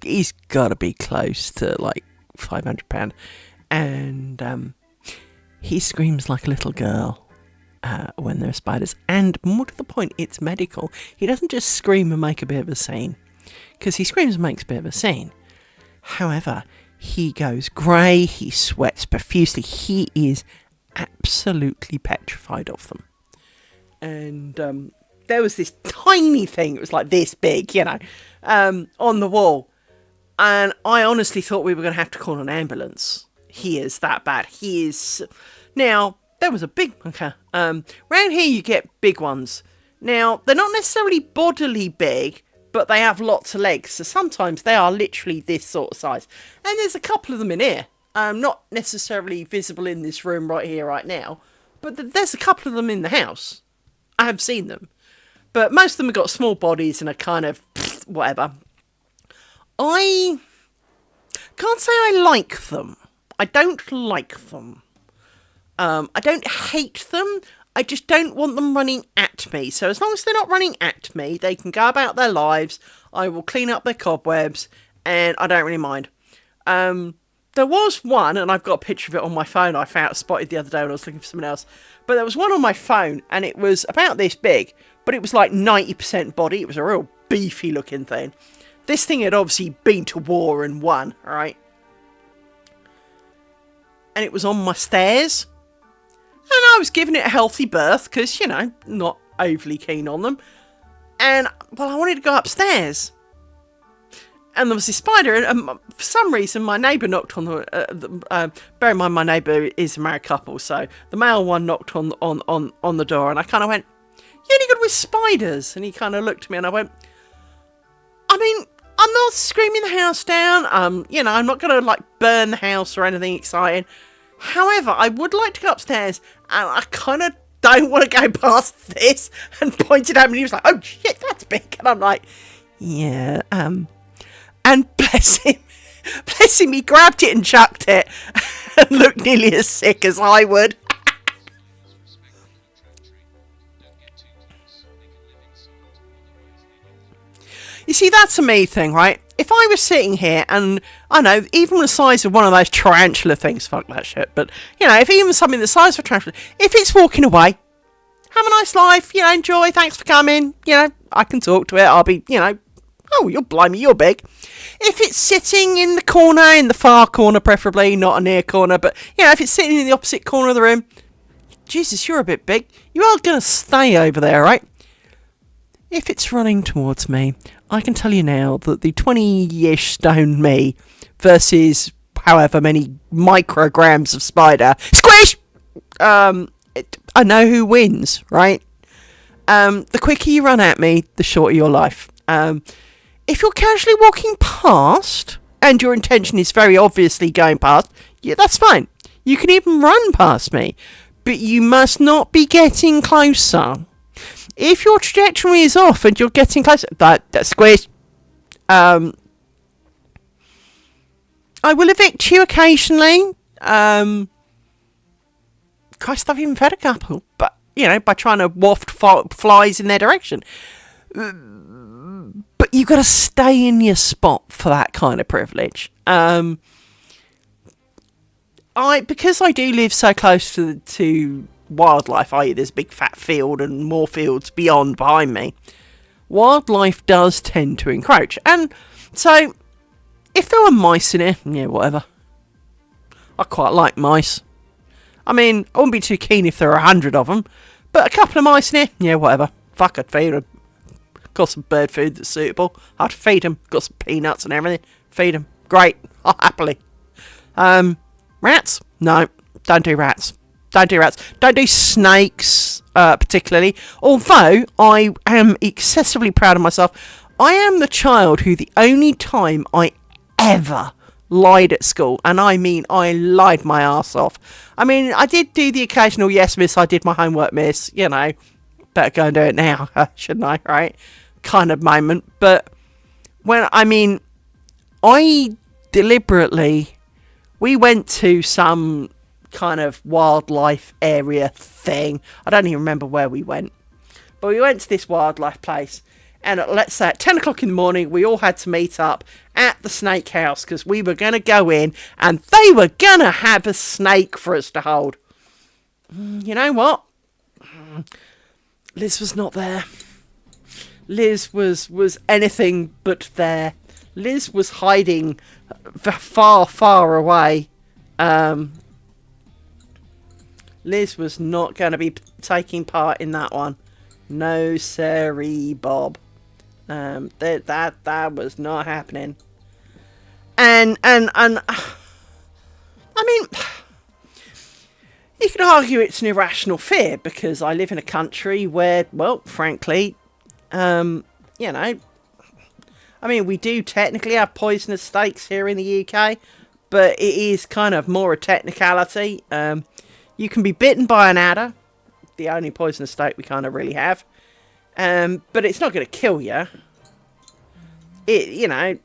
he's got to be close to like 500 pound. And he screams like a little girl when there are spiders. And more to the point, it's medical. He doesn't just scream and make a bit of a scene, because he screams and makes a bit of a scene. However, he goes grey, he sweats profusely, he is absolutely petrified of them. And there was this tiny thing, it was like this big, on the wall. And I honestly thought we were going to have to call an ambulance. He is that bad. He is... Now, there was a big... Okay, round here you get big ones. Now, they're not necessarily bodily big, but they have lots of legs, so sometimes they are literally this sort of size. And there's a couple of them in here, not necessarily visible in this room right here, right now, but there's a couple of them in the house. I have seen them. But most of them have got small bodies and are kind of whatever. I can't say I like them. I don't like them. I don't hate them. I just don't want them running at me. So as long as they're not running at me, they can go about their lives. I will clean up their cobwebs, and I don't really mind. There was one, and I've got a picture of it on my phone. I spotted the other day when I was looking for something else. But there was one on my phone, and it was about this big, but it was like 90% body. It was a real beefy looking thing. This thing had obviously been to war and won, right? And it was on my stairs. And I was giving it a healthy birth because, you know, not overly keen on them. And, well, I wanted to go upstairs. And there was this spider, and for some reason my neighbour knocked on bear in mind my neighbour is a married couple, so the male one knocked on the door, and I kind of went, "You only good with spiders?" And he kind of looked at me, and I went, "I mean, I'm not screaming the house down. You know, I'm not going to like burn the house or anything exciting. However, I would like to go upstairs, and I kind of don't want to go past this." And pointed at me, and he was like, "Oh shit, that's big." And I'm like, "Yeah, And bless him, he grabbed it and chucked it and looked nearly as sick as I would. You see, that's a me thing, right? If I was sitting here and, I know, even the size of one of those tarantula things, fuck that shit, but, you know, if even something the size of a tarantula, if it's walking away, have a nice life, you know, enjoy, thanks for coming, you know, I can talk to it, I'll be, you know, oh, you're blimey, you're big. If it's sitting in the corner, in the far corner preferably, not a near corner, but, you know, if it's sitting in the opposite corner of the room, Jesus, you're a bit big. You are going to stay over there, right? If it's running towards me, I can tell you now that the 20-ish stone me versus however many micrograms of spider, squish! I know who wins, right? The quicker you run at me, the shorter your life. If you're casually walking past, and your intention is very obviously going past, yeah, that's fine. You can even run past me. But you must not be getting closer. If your trajectory is off and you're getting closer, that's squish. I will evict you occasionally. Christ, I've even fed a couple. But, you know, by trying to waft flies in their direction. But you've got to stay in your spot for that kind of privilege. Because I do live so close to wildlife, i.e. there's a big fat field and more fields beyond behind me, wildlife does tend to encroach. And so, if there were mice in here, yeah, whatever. I quite like mice. I mean, I wouldn't be too keen if there were 100 of them, but a couple of mice in here, yeah, whatever. Fuck, I'd feed them. Got some bird food that's suitable. I'd feed them. Got some peanuts and everything. Feed them. Great. I'll happily. Rats? No, don't do rats. Don't do rats. Don't do snakes, particularly. Although, I am excessively proud of myself. I am the child who the only time I ever lied at school, and I mean I lied my arse off. I mean, I did do the occasional, yes, miss, I did my homework, miss, you know, better go and do it now, shouldn't I, right? Kind of moment. But, when, I mean, I deliberately, we went to some kind of wildlife area thing. I don't even remember where we went. But we went to this wildlife place. And let's say at 10 o'clock in the morning, we all had to meet up at the snake house because we were going to go in and they were going to have a snake for us to hold. You know what? Liz was not there. Liz was anything but there. Liz was hiding far, far away. Liz was not going to be taking part in that one. No siree, Bob. That was not happening. And I mean, you can argue it's an irrational fear because I live in a country where, well, frankly, you know, I mean, we do technically have poisonous snakes here in the UK, but it is kind of more a technicality. You can be bitten by an adder, the only poisonous snake we kind of really have. But it's not going to kill you. You know,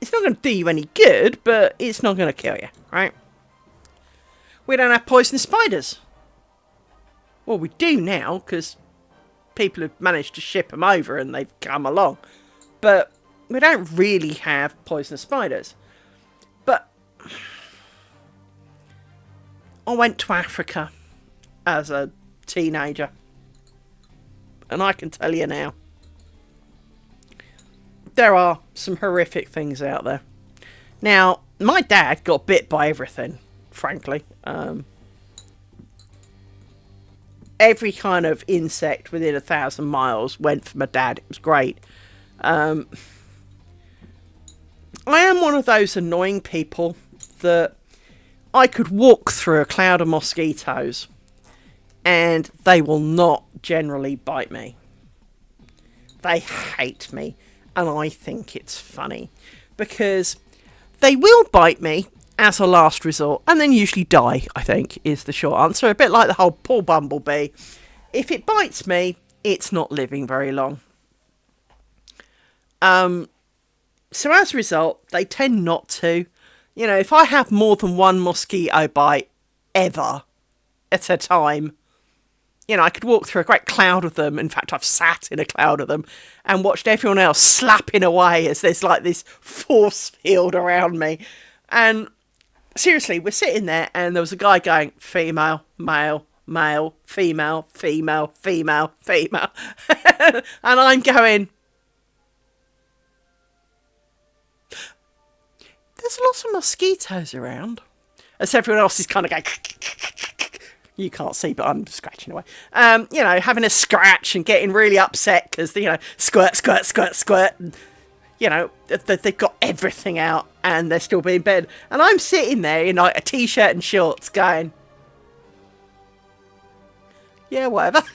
it's not going to do you any good, but it's not going to kill you, right? We don't have poisonous spiders. Well, we do now, because people have managed to ship them over and they've come along. But we don't really have poisonous spiders. But I went to Africa as a teenager. And I can tell you now, there are some horrific things out there. Now, my dad got bit by everything, frankly. Every kind of insect within 1,000 miles went for my dad. It was great. I am one of those annoying people that I could walk through a cloud of mosquitoes and they will not generally bite me. They hate me, and I think it's funny because they will bite me as a last resort and then usually die, I think, is the short answer. A bit like the whole poor bumblebee. If it bites me, it's not living very long. So as a result, they tend not to. You know, if I have more than one mosquito bite ever at a time, you know, I could walk through a great cloud of them. In fact, I've sat in a cloud of them and watched everyone else slapping away as there's like this force field around me. And seriously, we're sitting there and there was a guy going, female, male, male, female, female, female, female. And I'm going, there's lots of mosquitoes around. As everyone else is kind of going, you can't see, but I'm scratching away. You know, having a scratch and getting really upset because, you know, squirt, squirt, squirt, squirt. And, you know, they've got everything out and they're still being bed. And I'm sitting there in like a t-shirt and shorts going, yeah, whatever.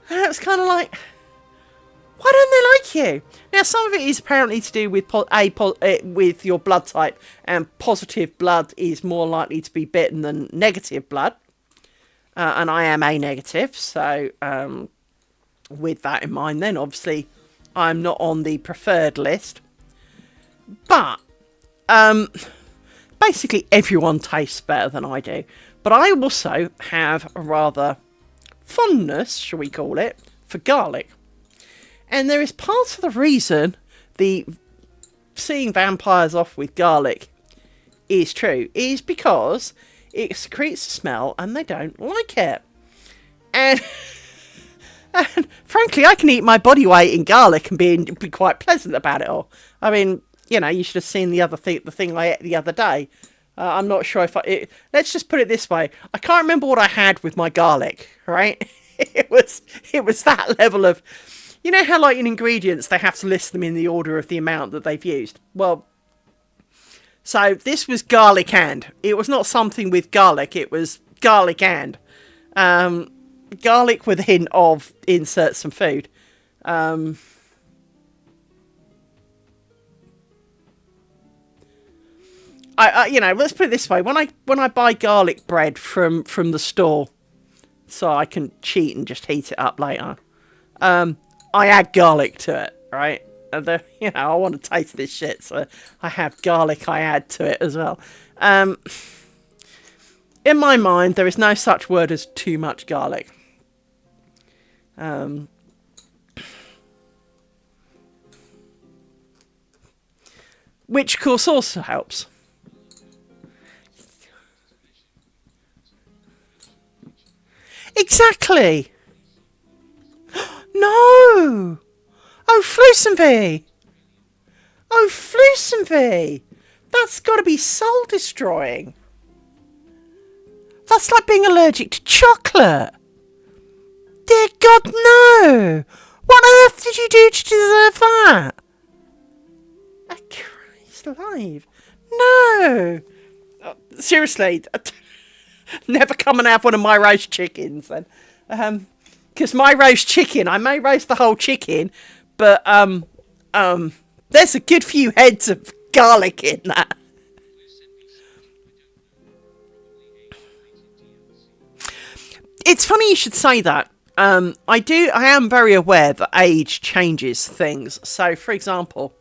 And it was kind of like, why don't they like you? Now, some of it is apparently to do with with your blood type, and positive blood is more likely to be bitten than negative blood. And I am A negative, so with that in mind, then obviously I'm not on the preferred list. But basically, everyone tastes better than I do. But I also have a rather fondness, shall we call it, for garlic. And there is part of the reason the seeing vampires off with garlic is true is because it secretes a smell and they don't like it. And frankly, I can eat my body weight in garlic and be quite pleasant about it all. I mean, you know, you should have seen the thing I ate the other day. I'm not sure if let's just put it this way. I can't remember what I had with my garlic, right? It was that level of... You know how, like, in ingredients, they have to list them in the order of the amount that they've used? Well, so this was garlic and. It was not something with garlic. It was garlic and. Garlic with a hint of insert some food. You know, let's put it this way. When I buy garlic bread from the store, so I can cheat and just heat it up later, I add garlic to it, right? And you know, I want to taste this shit, so I have garlic I add to it as well. In my mind, there is no such word as too much garlic. Which, of course, also helps. Exactly! No! Oh, Flusenvy! Oh, Flusenvy! That's got to be soul destroying. That's like being allergic to chocolate. Dear God, no! What on earth did you do to deserve that? Oh, Christ alive. No! Seriously, never come and have one of my roast chickens then. Because my roast chicken, I may roast the whole chicken, but there's a good few heads of garlic in that. It's funny you should say that. I am very aware that age changes things. So, for example,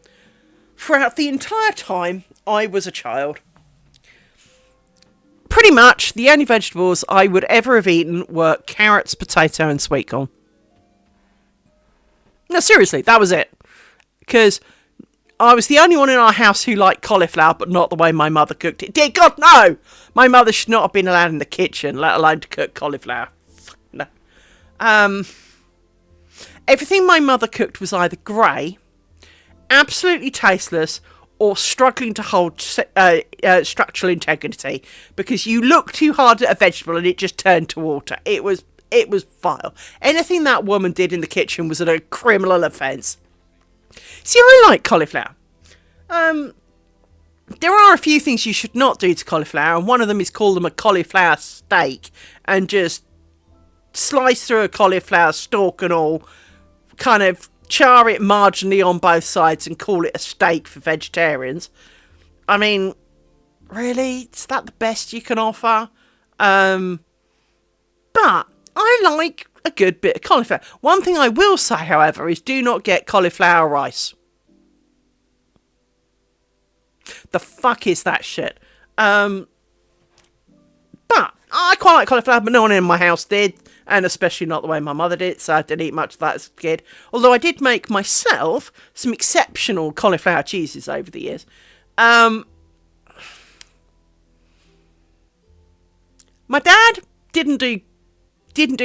throughout the entire time I was a child, pretty much the only vegetables I would ever have eaten were carrots, potato, and sweet corn. No, seriously, that was it. Because I was the only one in our house who liked cauliflower, but not the way my mother cooked it. Dear God, no! My mother should not have been allowed in the kitchen, let alone to cook cauliflower. No. Everything my mother cooked was either grey, absolutely tasteless, or struggling to hold structural integrity, because you look too hard at a vegetable and it just turned to water. It was vile. Anything that woman did in the kitchen was a criminal offence. See, I like cauliflower. There are a few things you should not do to cauliflower, and one of them is call them a cauliflower steak, and just slice through a cauliflower stalk and all, kind of char it marginally on both sides and call it a steak for vegetarians. I mean, really? Is that the best you can offer? But I like a good bit of cauliflower. One thing I will say, however, is do not get cauliflower rice. The fuck is that shit? But I quite like cauliflower, but no one in my house did. And especially not the way my mother did, so I didn't eat much of that as a kid. Although I did make myself some exceptional cauliflower cheeses over the years. My dad didn't do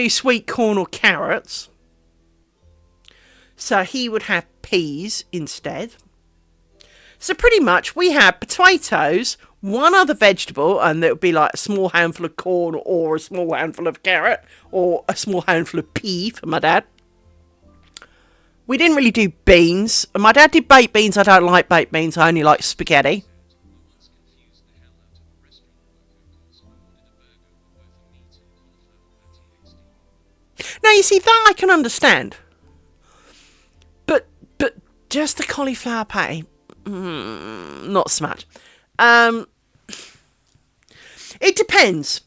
sweet corn or carrots, so he would have peas instead. So pretty much we had potatoes, one other vegetable, and it would be like a small handful of corn or a small handful of carrot or a small handful of pea for my dad. We didn't really do beans. My dad did baked beans. I don't like baked beans. I only like spaghetti. Now, you see, that I can understand. But just the cauliflower patty, not so much. It depends.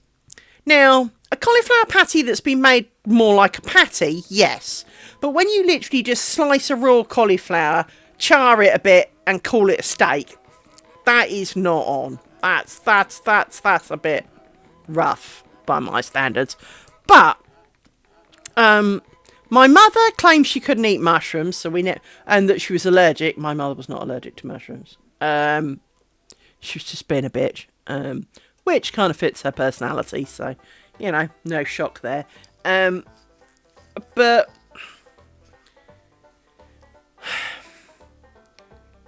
Now, a cauliflower patty that's been made more like a patty, yes. But when you literally just slice a raw cauliflower, char it a bit, and call it a steak, that is not on. That's a bit rough by my standards. But my mother claimed she couldn't eat mushrooms, so and that she was allergic. My mother was not allergic to mushrooms. She was just being a bitch, which kind of fits her personality. So, no shock there. But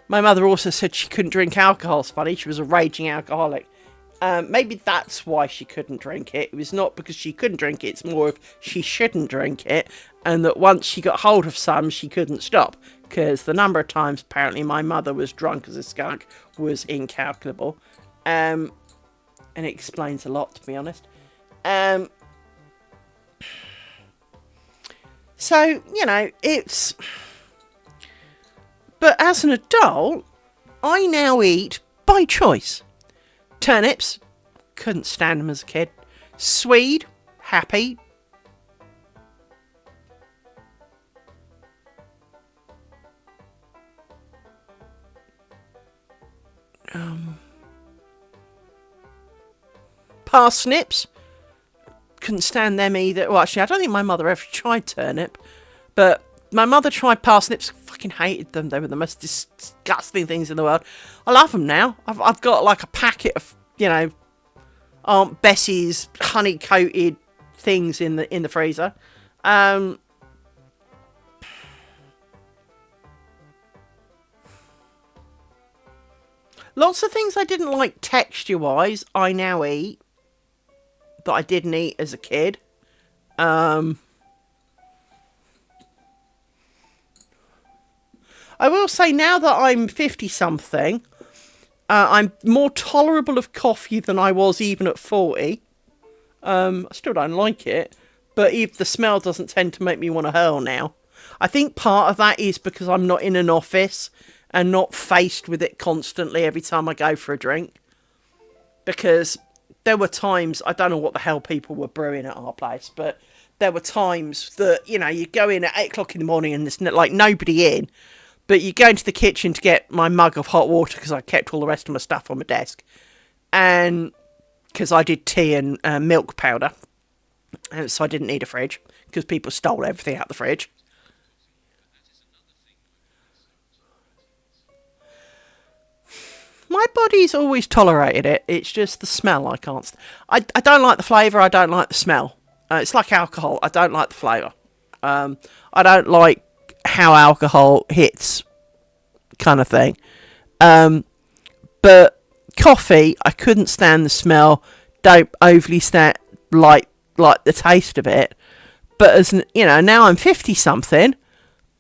my mother also said she couldn't drink alcohol. It's funny, she was a raging alcoholic. Maybe that's why she couldn't drink it. It was not because she couldn't drink it, it's more of she shouldn't drink it, and that once she got hold of some, she couldn't stop. Because the number of times apparently my mother was drunk as a skunk was incalculable. And it explains a lot, to be honest. So, it's... But as an adult, I now eat by choice. Turnips, couldn't stand them as a kid. Swede, happy. Parsnips, couldn't stand them either. Well, actually, I don't think my mother ever tried turnip, but my mother tried parsnips. Fucking hated them. They were the most disgusting things in the world. I love them now. I've got like a packet of Aunt Bessie's honey coated things in the freezer. Lots of things I didn't like texture wise, I now eat that I didn't eat as a kid. I will say now that I'm 50 something, I'm more tolerable of coffee than I was even at 40. I still don't like it, but even the smell doesn't tend to make me want to hurl now. I think part of that is because I'm not in an office and not faced with it constantly every time I go for a drink. Because there were times, I don't know what the hell people were brewing at our place, but there were times that, you know, you go in at 8 o'clock in the morning and there's like nobody in, but you go into the kitchen to get my mug of hot water because I kept all the rest of my stuff on my desk. And because I did tea and milk powder, and so I didn't need a fridge because people stole everything out the fridge. My body's always tolerated it. It's just the smell I can't. I don't like the flavour. I don't like the smell. It's like alcohol. I don't like the flavour. I don't like how alcohol hits, kind of thing. But coffee, I couldn't stand the smell. Don't overly stand like the taste of it. But as you know, now I'm 50 something.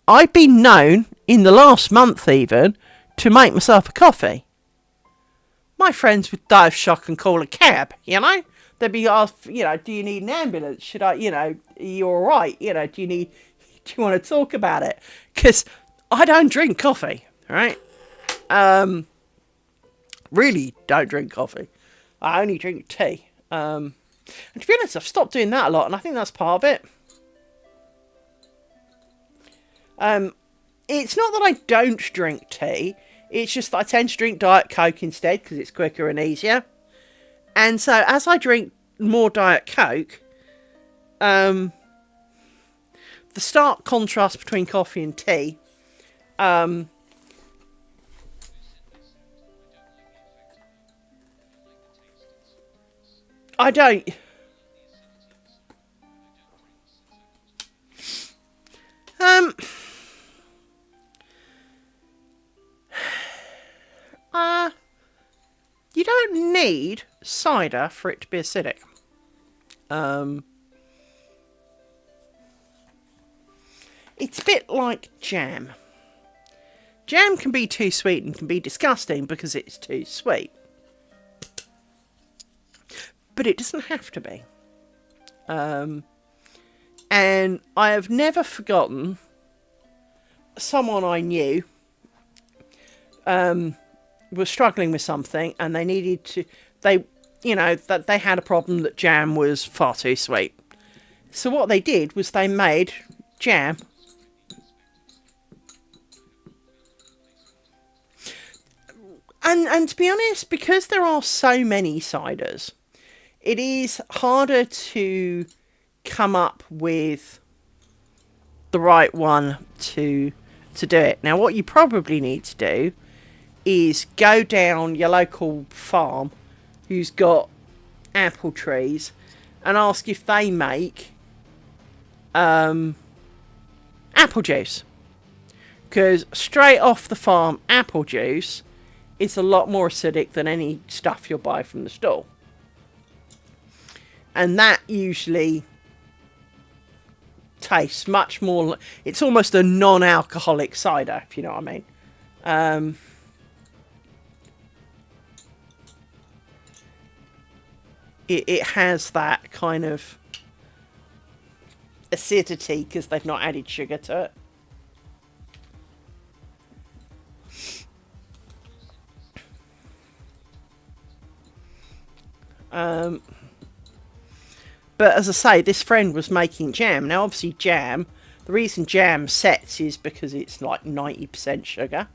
I've been known in the last month even to make myself a coffee. My friends would die of shock and call a cab, you know? They'd be asked, you know, do you need an ambulance? Should I, you know, are you alright? You know, do you want to talk about it? Because I don't drink coffee, right? Really don't drink coffee. I only drink tea. And to be honest, I've stopped doing that a lot, and I think that's part of it. It's not that I don't drink tea. It's just that I tend to drink Diet Coke instead because it's quicker and easier. And so as I drink more Diet Coke, the stark contrast between coffee and tea, I don't. Um, you don't need cider for it to be acidic. It's a bit like jam. Jam can be too sweet and can be disgusting because it's too sweet. But it doesn't have to be. And I have never forgotten someone I knew was struggling with something and they needed to, that they had a problem that jam was far too sweet. So what they did was they made jam. And to be honest, because there are so many ciders, it is harder to come up with the right one to do it. Now, what you probably need to do is go down your local farm who's got apple trees and ask if they make apple juice. Because straight off the farm, apple juice is a lot more acidic than any stuff you'll buy from the store. And that usually tastes much more. It's almost a non-alcoholic cider, if you know what I mean. It has that kind of acidity because they've not added sugar to it. But as I say, this friend was making jam. Now, obviously, jam, the reason jam sets is because it's like 90% sugar.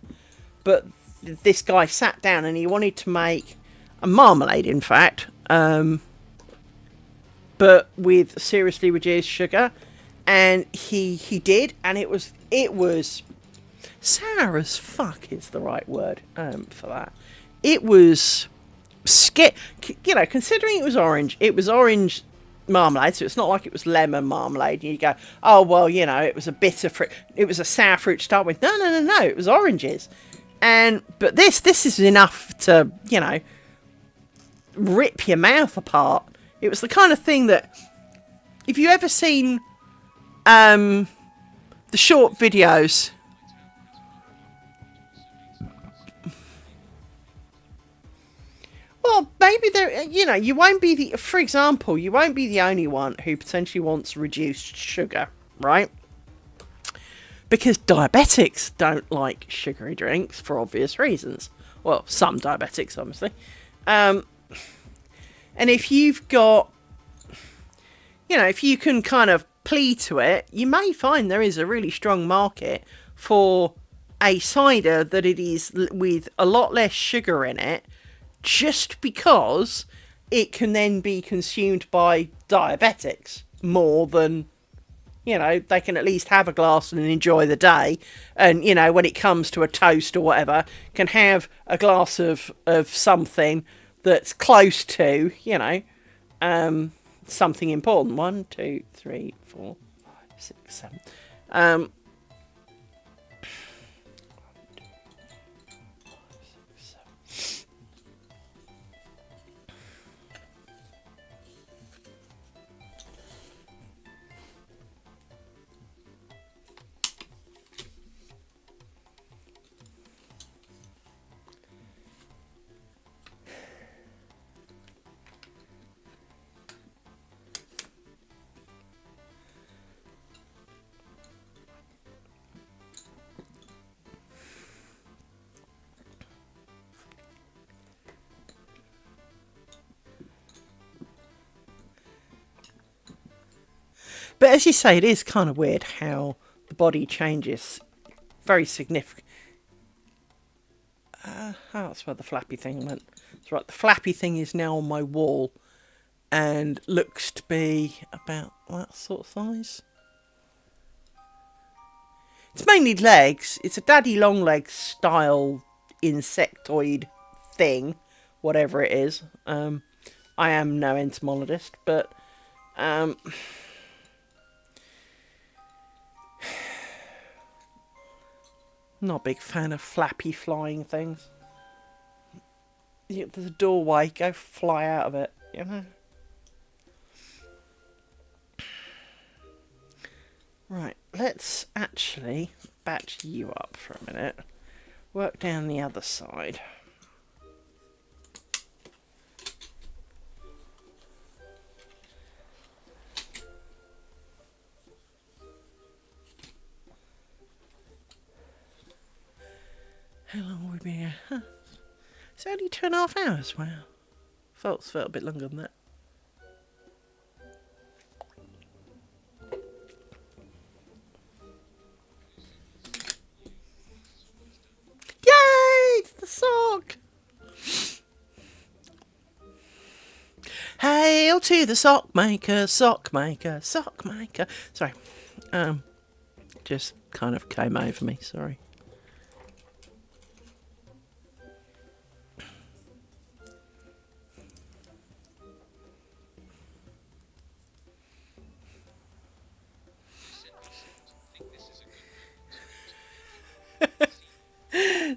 But this guy sat down and he wanted to make a marmalade, in fact, but with seriously reduced sugar. And he did, and it was sour as fuck is the right word for that. It was considering it was orange marmalade, so it's not like it was lemon marmalade. You go, oh well, it was a bitter fruit, it was a sour fruit to start with. No, it was oranges. But this is enough to rip your mouth apart. It was the kind of thing that, if you ever seen the short videos. Well, maybe you won't be for example, you won't be the only one who potentially wants reduced sugar, right? Because diabetics don't like sugary drinks for obvious reasons. Well, some diabetics, obviously. And if you've got, you know, if you can kind of plea to it, you may find there is a really strong market for a cider that it is with a lot less sugar in it, just because it can then be consumed by diabetics more than, you know, they can at least have a glass and enjoy the day. And, you know, when it comes to a toast or whatever, can have a glass of something that's close to, you know, something important. 1, 2, 3, 4, 5, 6, 7. But as you say, it is kind of weird how the body changes very significant. That's where the flappy thing went. That's right, the flappy thing is now on my wall and looks to be about that sort of size. It's mainly legs. It's a daddy long legs style insectoid thing, whatever it is. I am no entomologist, but not a big fan of flappy flying things. There's a doorway, go fly out of it, you know. Right, let's actually batch you up for a minute. Work down the other side. How long have we been here? Huh. It's only 2.5 hours, wow. Felt a bit longer than that. Yay! It's the sock! Hail to the sock maker, sock maker, sock maker. Sorry. Just kind of came over me, sorry.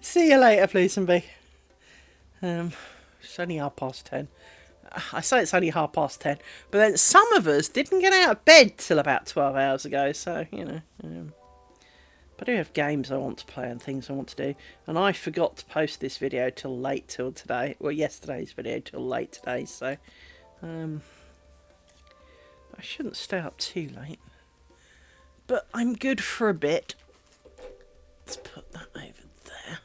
See you later, Fleecenby. It's only 10:30. I say it's only 10:30, but then some of us didn't get out of bed till about 12 hours ago, so, you know. But I do have games I want to play and things I want to do, and I forgot to post this video till today, well, yesterday's video till late today, so, I shouldn't stay up too late. But I'm good for a bit. Let's put that over there.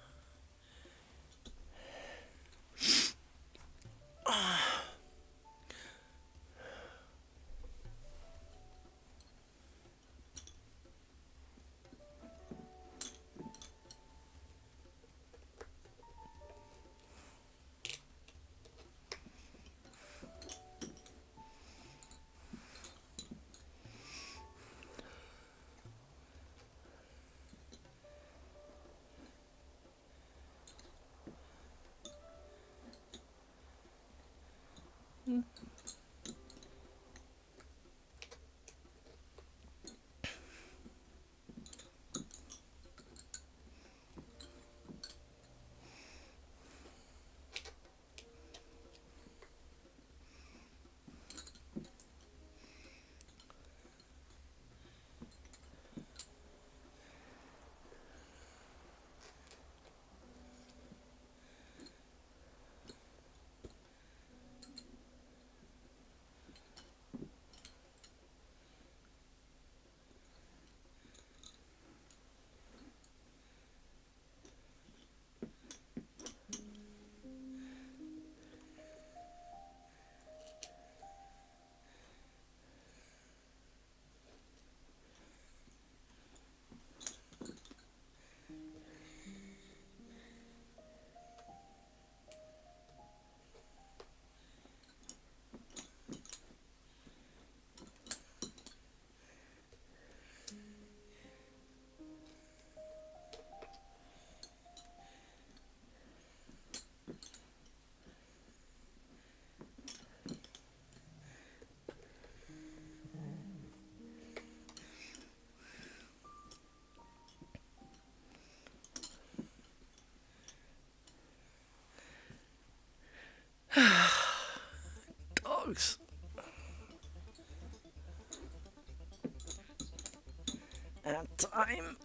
time.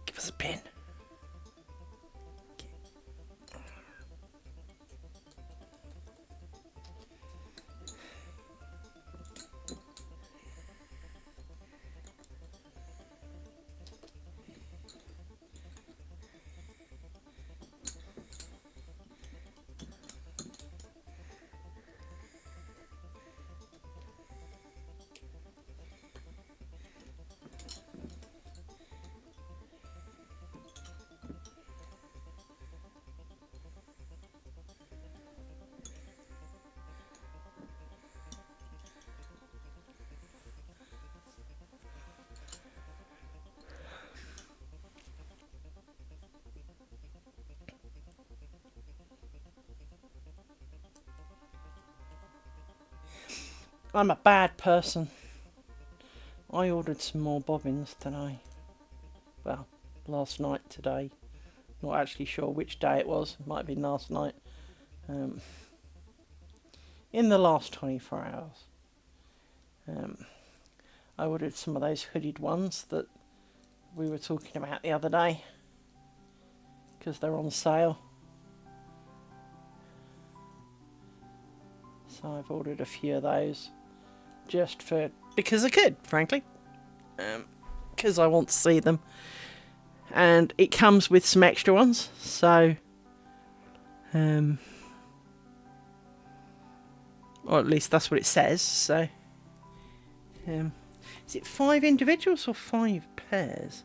Give us a pin. I'm a bad person. I ordered some more bobbins today. Well, last night, today. Not actually sure which day it was. It might have been last night. In the last 24 hours. I ordered some of those hooded ones that we were talking about the other day. Because they're on sale. So I've ordered a few of those. Just because I could, frankly. Because I want to see them. And it comes with some extra ones. So, or at least that's what it says. So, is it 5 individuals or 5 pairs?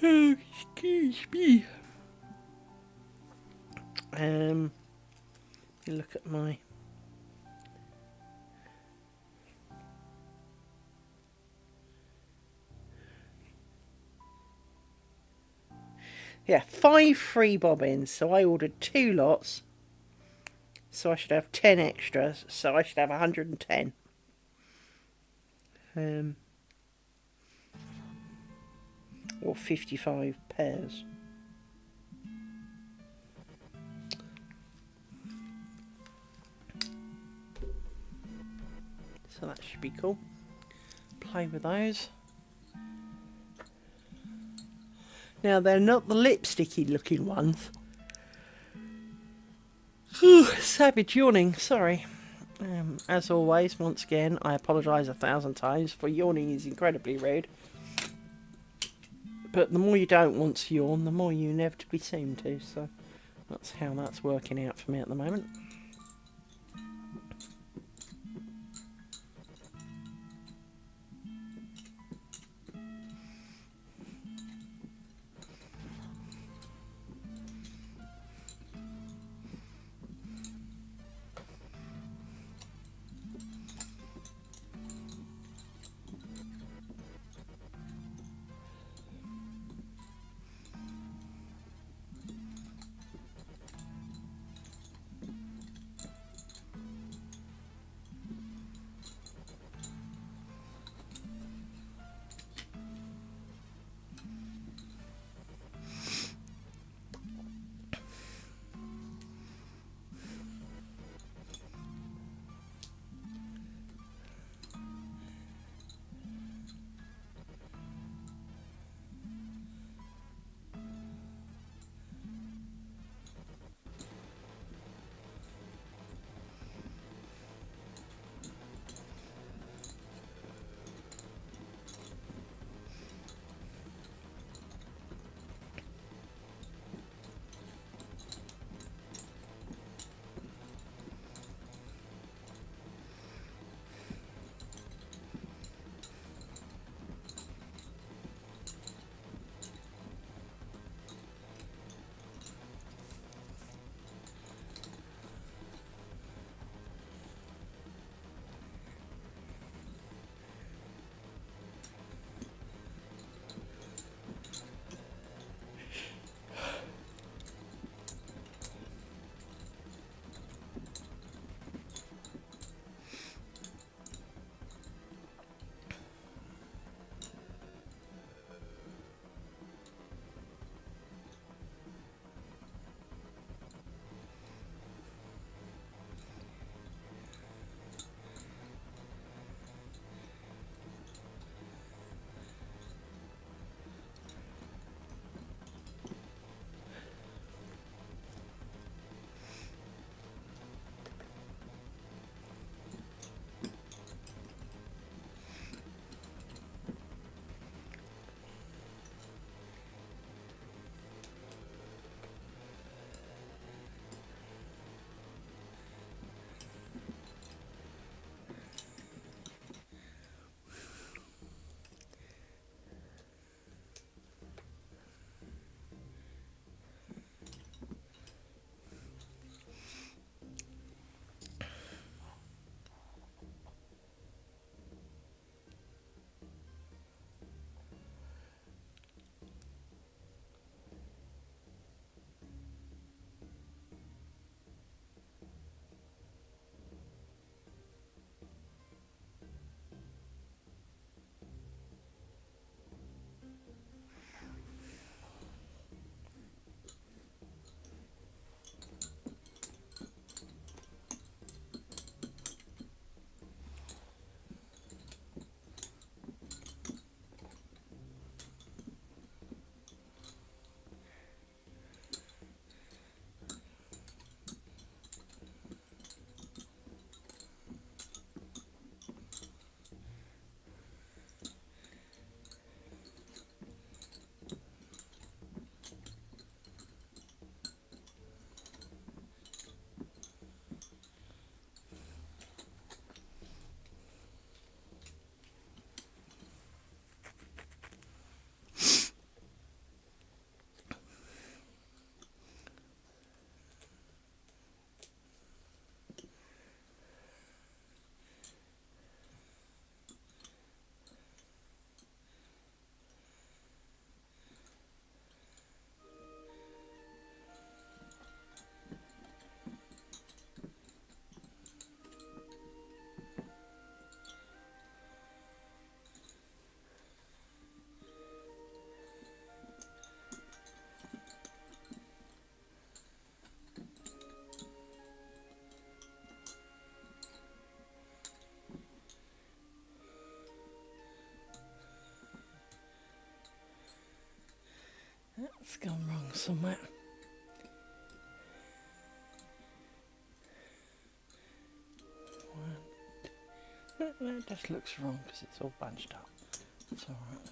Oh, excuse me. Look at my. Yeah, 5 free bobbins. So I ordered 2 lots. So I should have 10 extras. So I should have 110. Or 55 pairs. So that should be cool. Play with those. Now they're not the lipsticky looking ones. Savage yawning, sorry. As always, once again, I apologise 1,000 times, for yawning is incredibly rude. But the more you don't want to yawn, the more you inevitably seem to, so that's how that's working out for me at the moment. That's gone wrong somewhere. It just looks wrong because it's all bunched up. It's alright.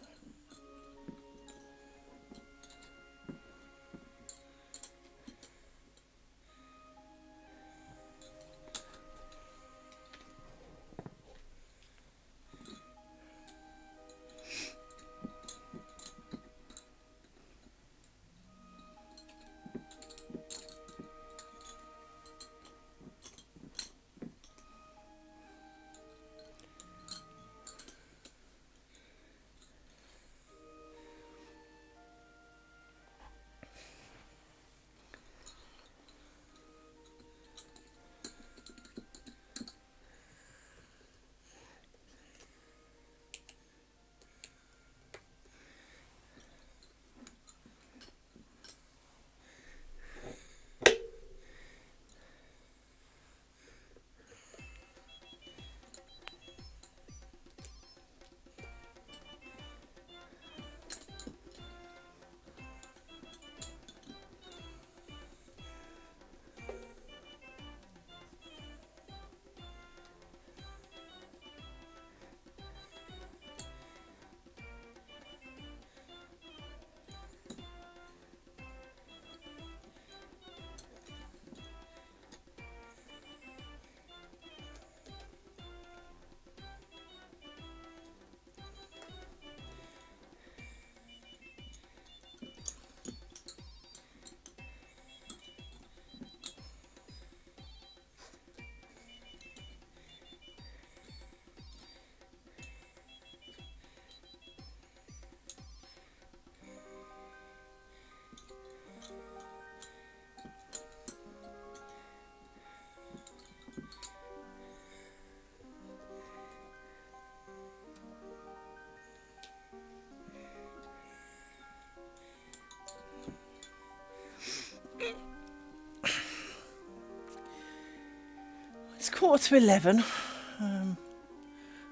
It's 11:15.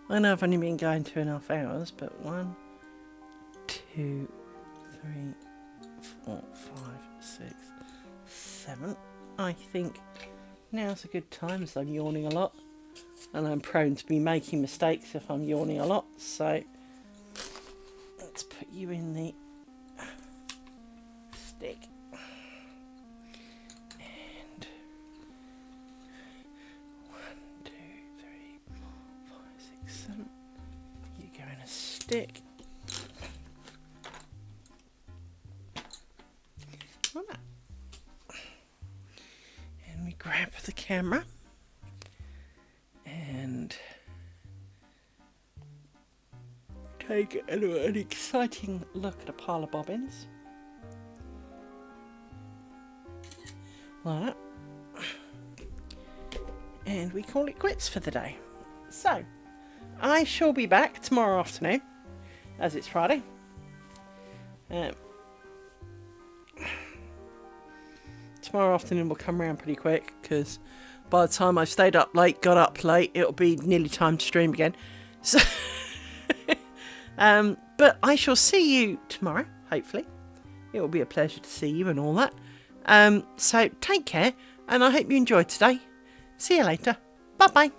I know I've only been going 2.5 hours, but 1, 2, 3, 4, 5, 6, 7. I think now's a good time as I'm yawning a lot. And I'm prone to be making mistakes if I'm yawning a lot. So let's put you in the stick. And 1, 2, 3, 4, 5, 6, 7. You go in a stick. Like that. And we grab the camera. And take an exciting look at a pile of bobbins. Like that. And we call it quits for the day. So, I shall be back tomorrow afternoon, as it's Friday. Tomorrow afternoon will come around pretty quick, because by the time I've stayed up late, got up late, it'll be nearly time to stream again. So, but I shall see you tomorrow, hopefully. It will be a pleasure to see you and all that. So take care, and I hope you enjoyed today. See you later. Bye-bye.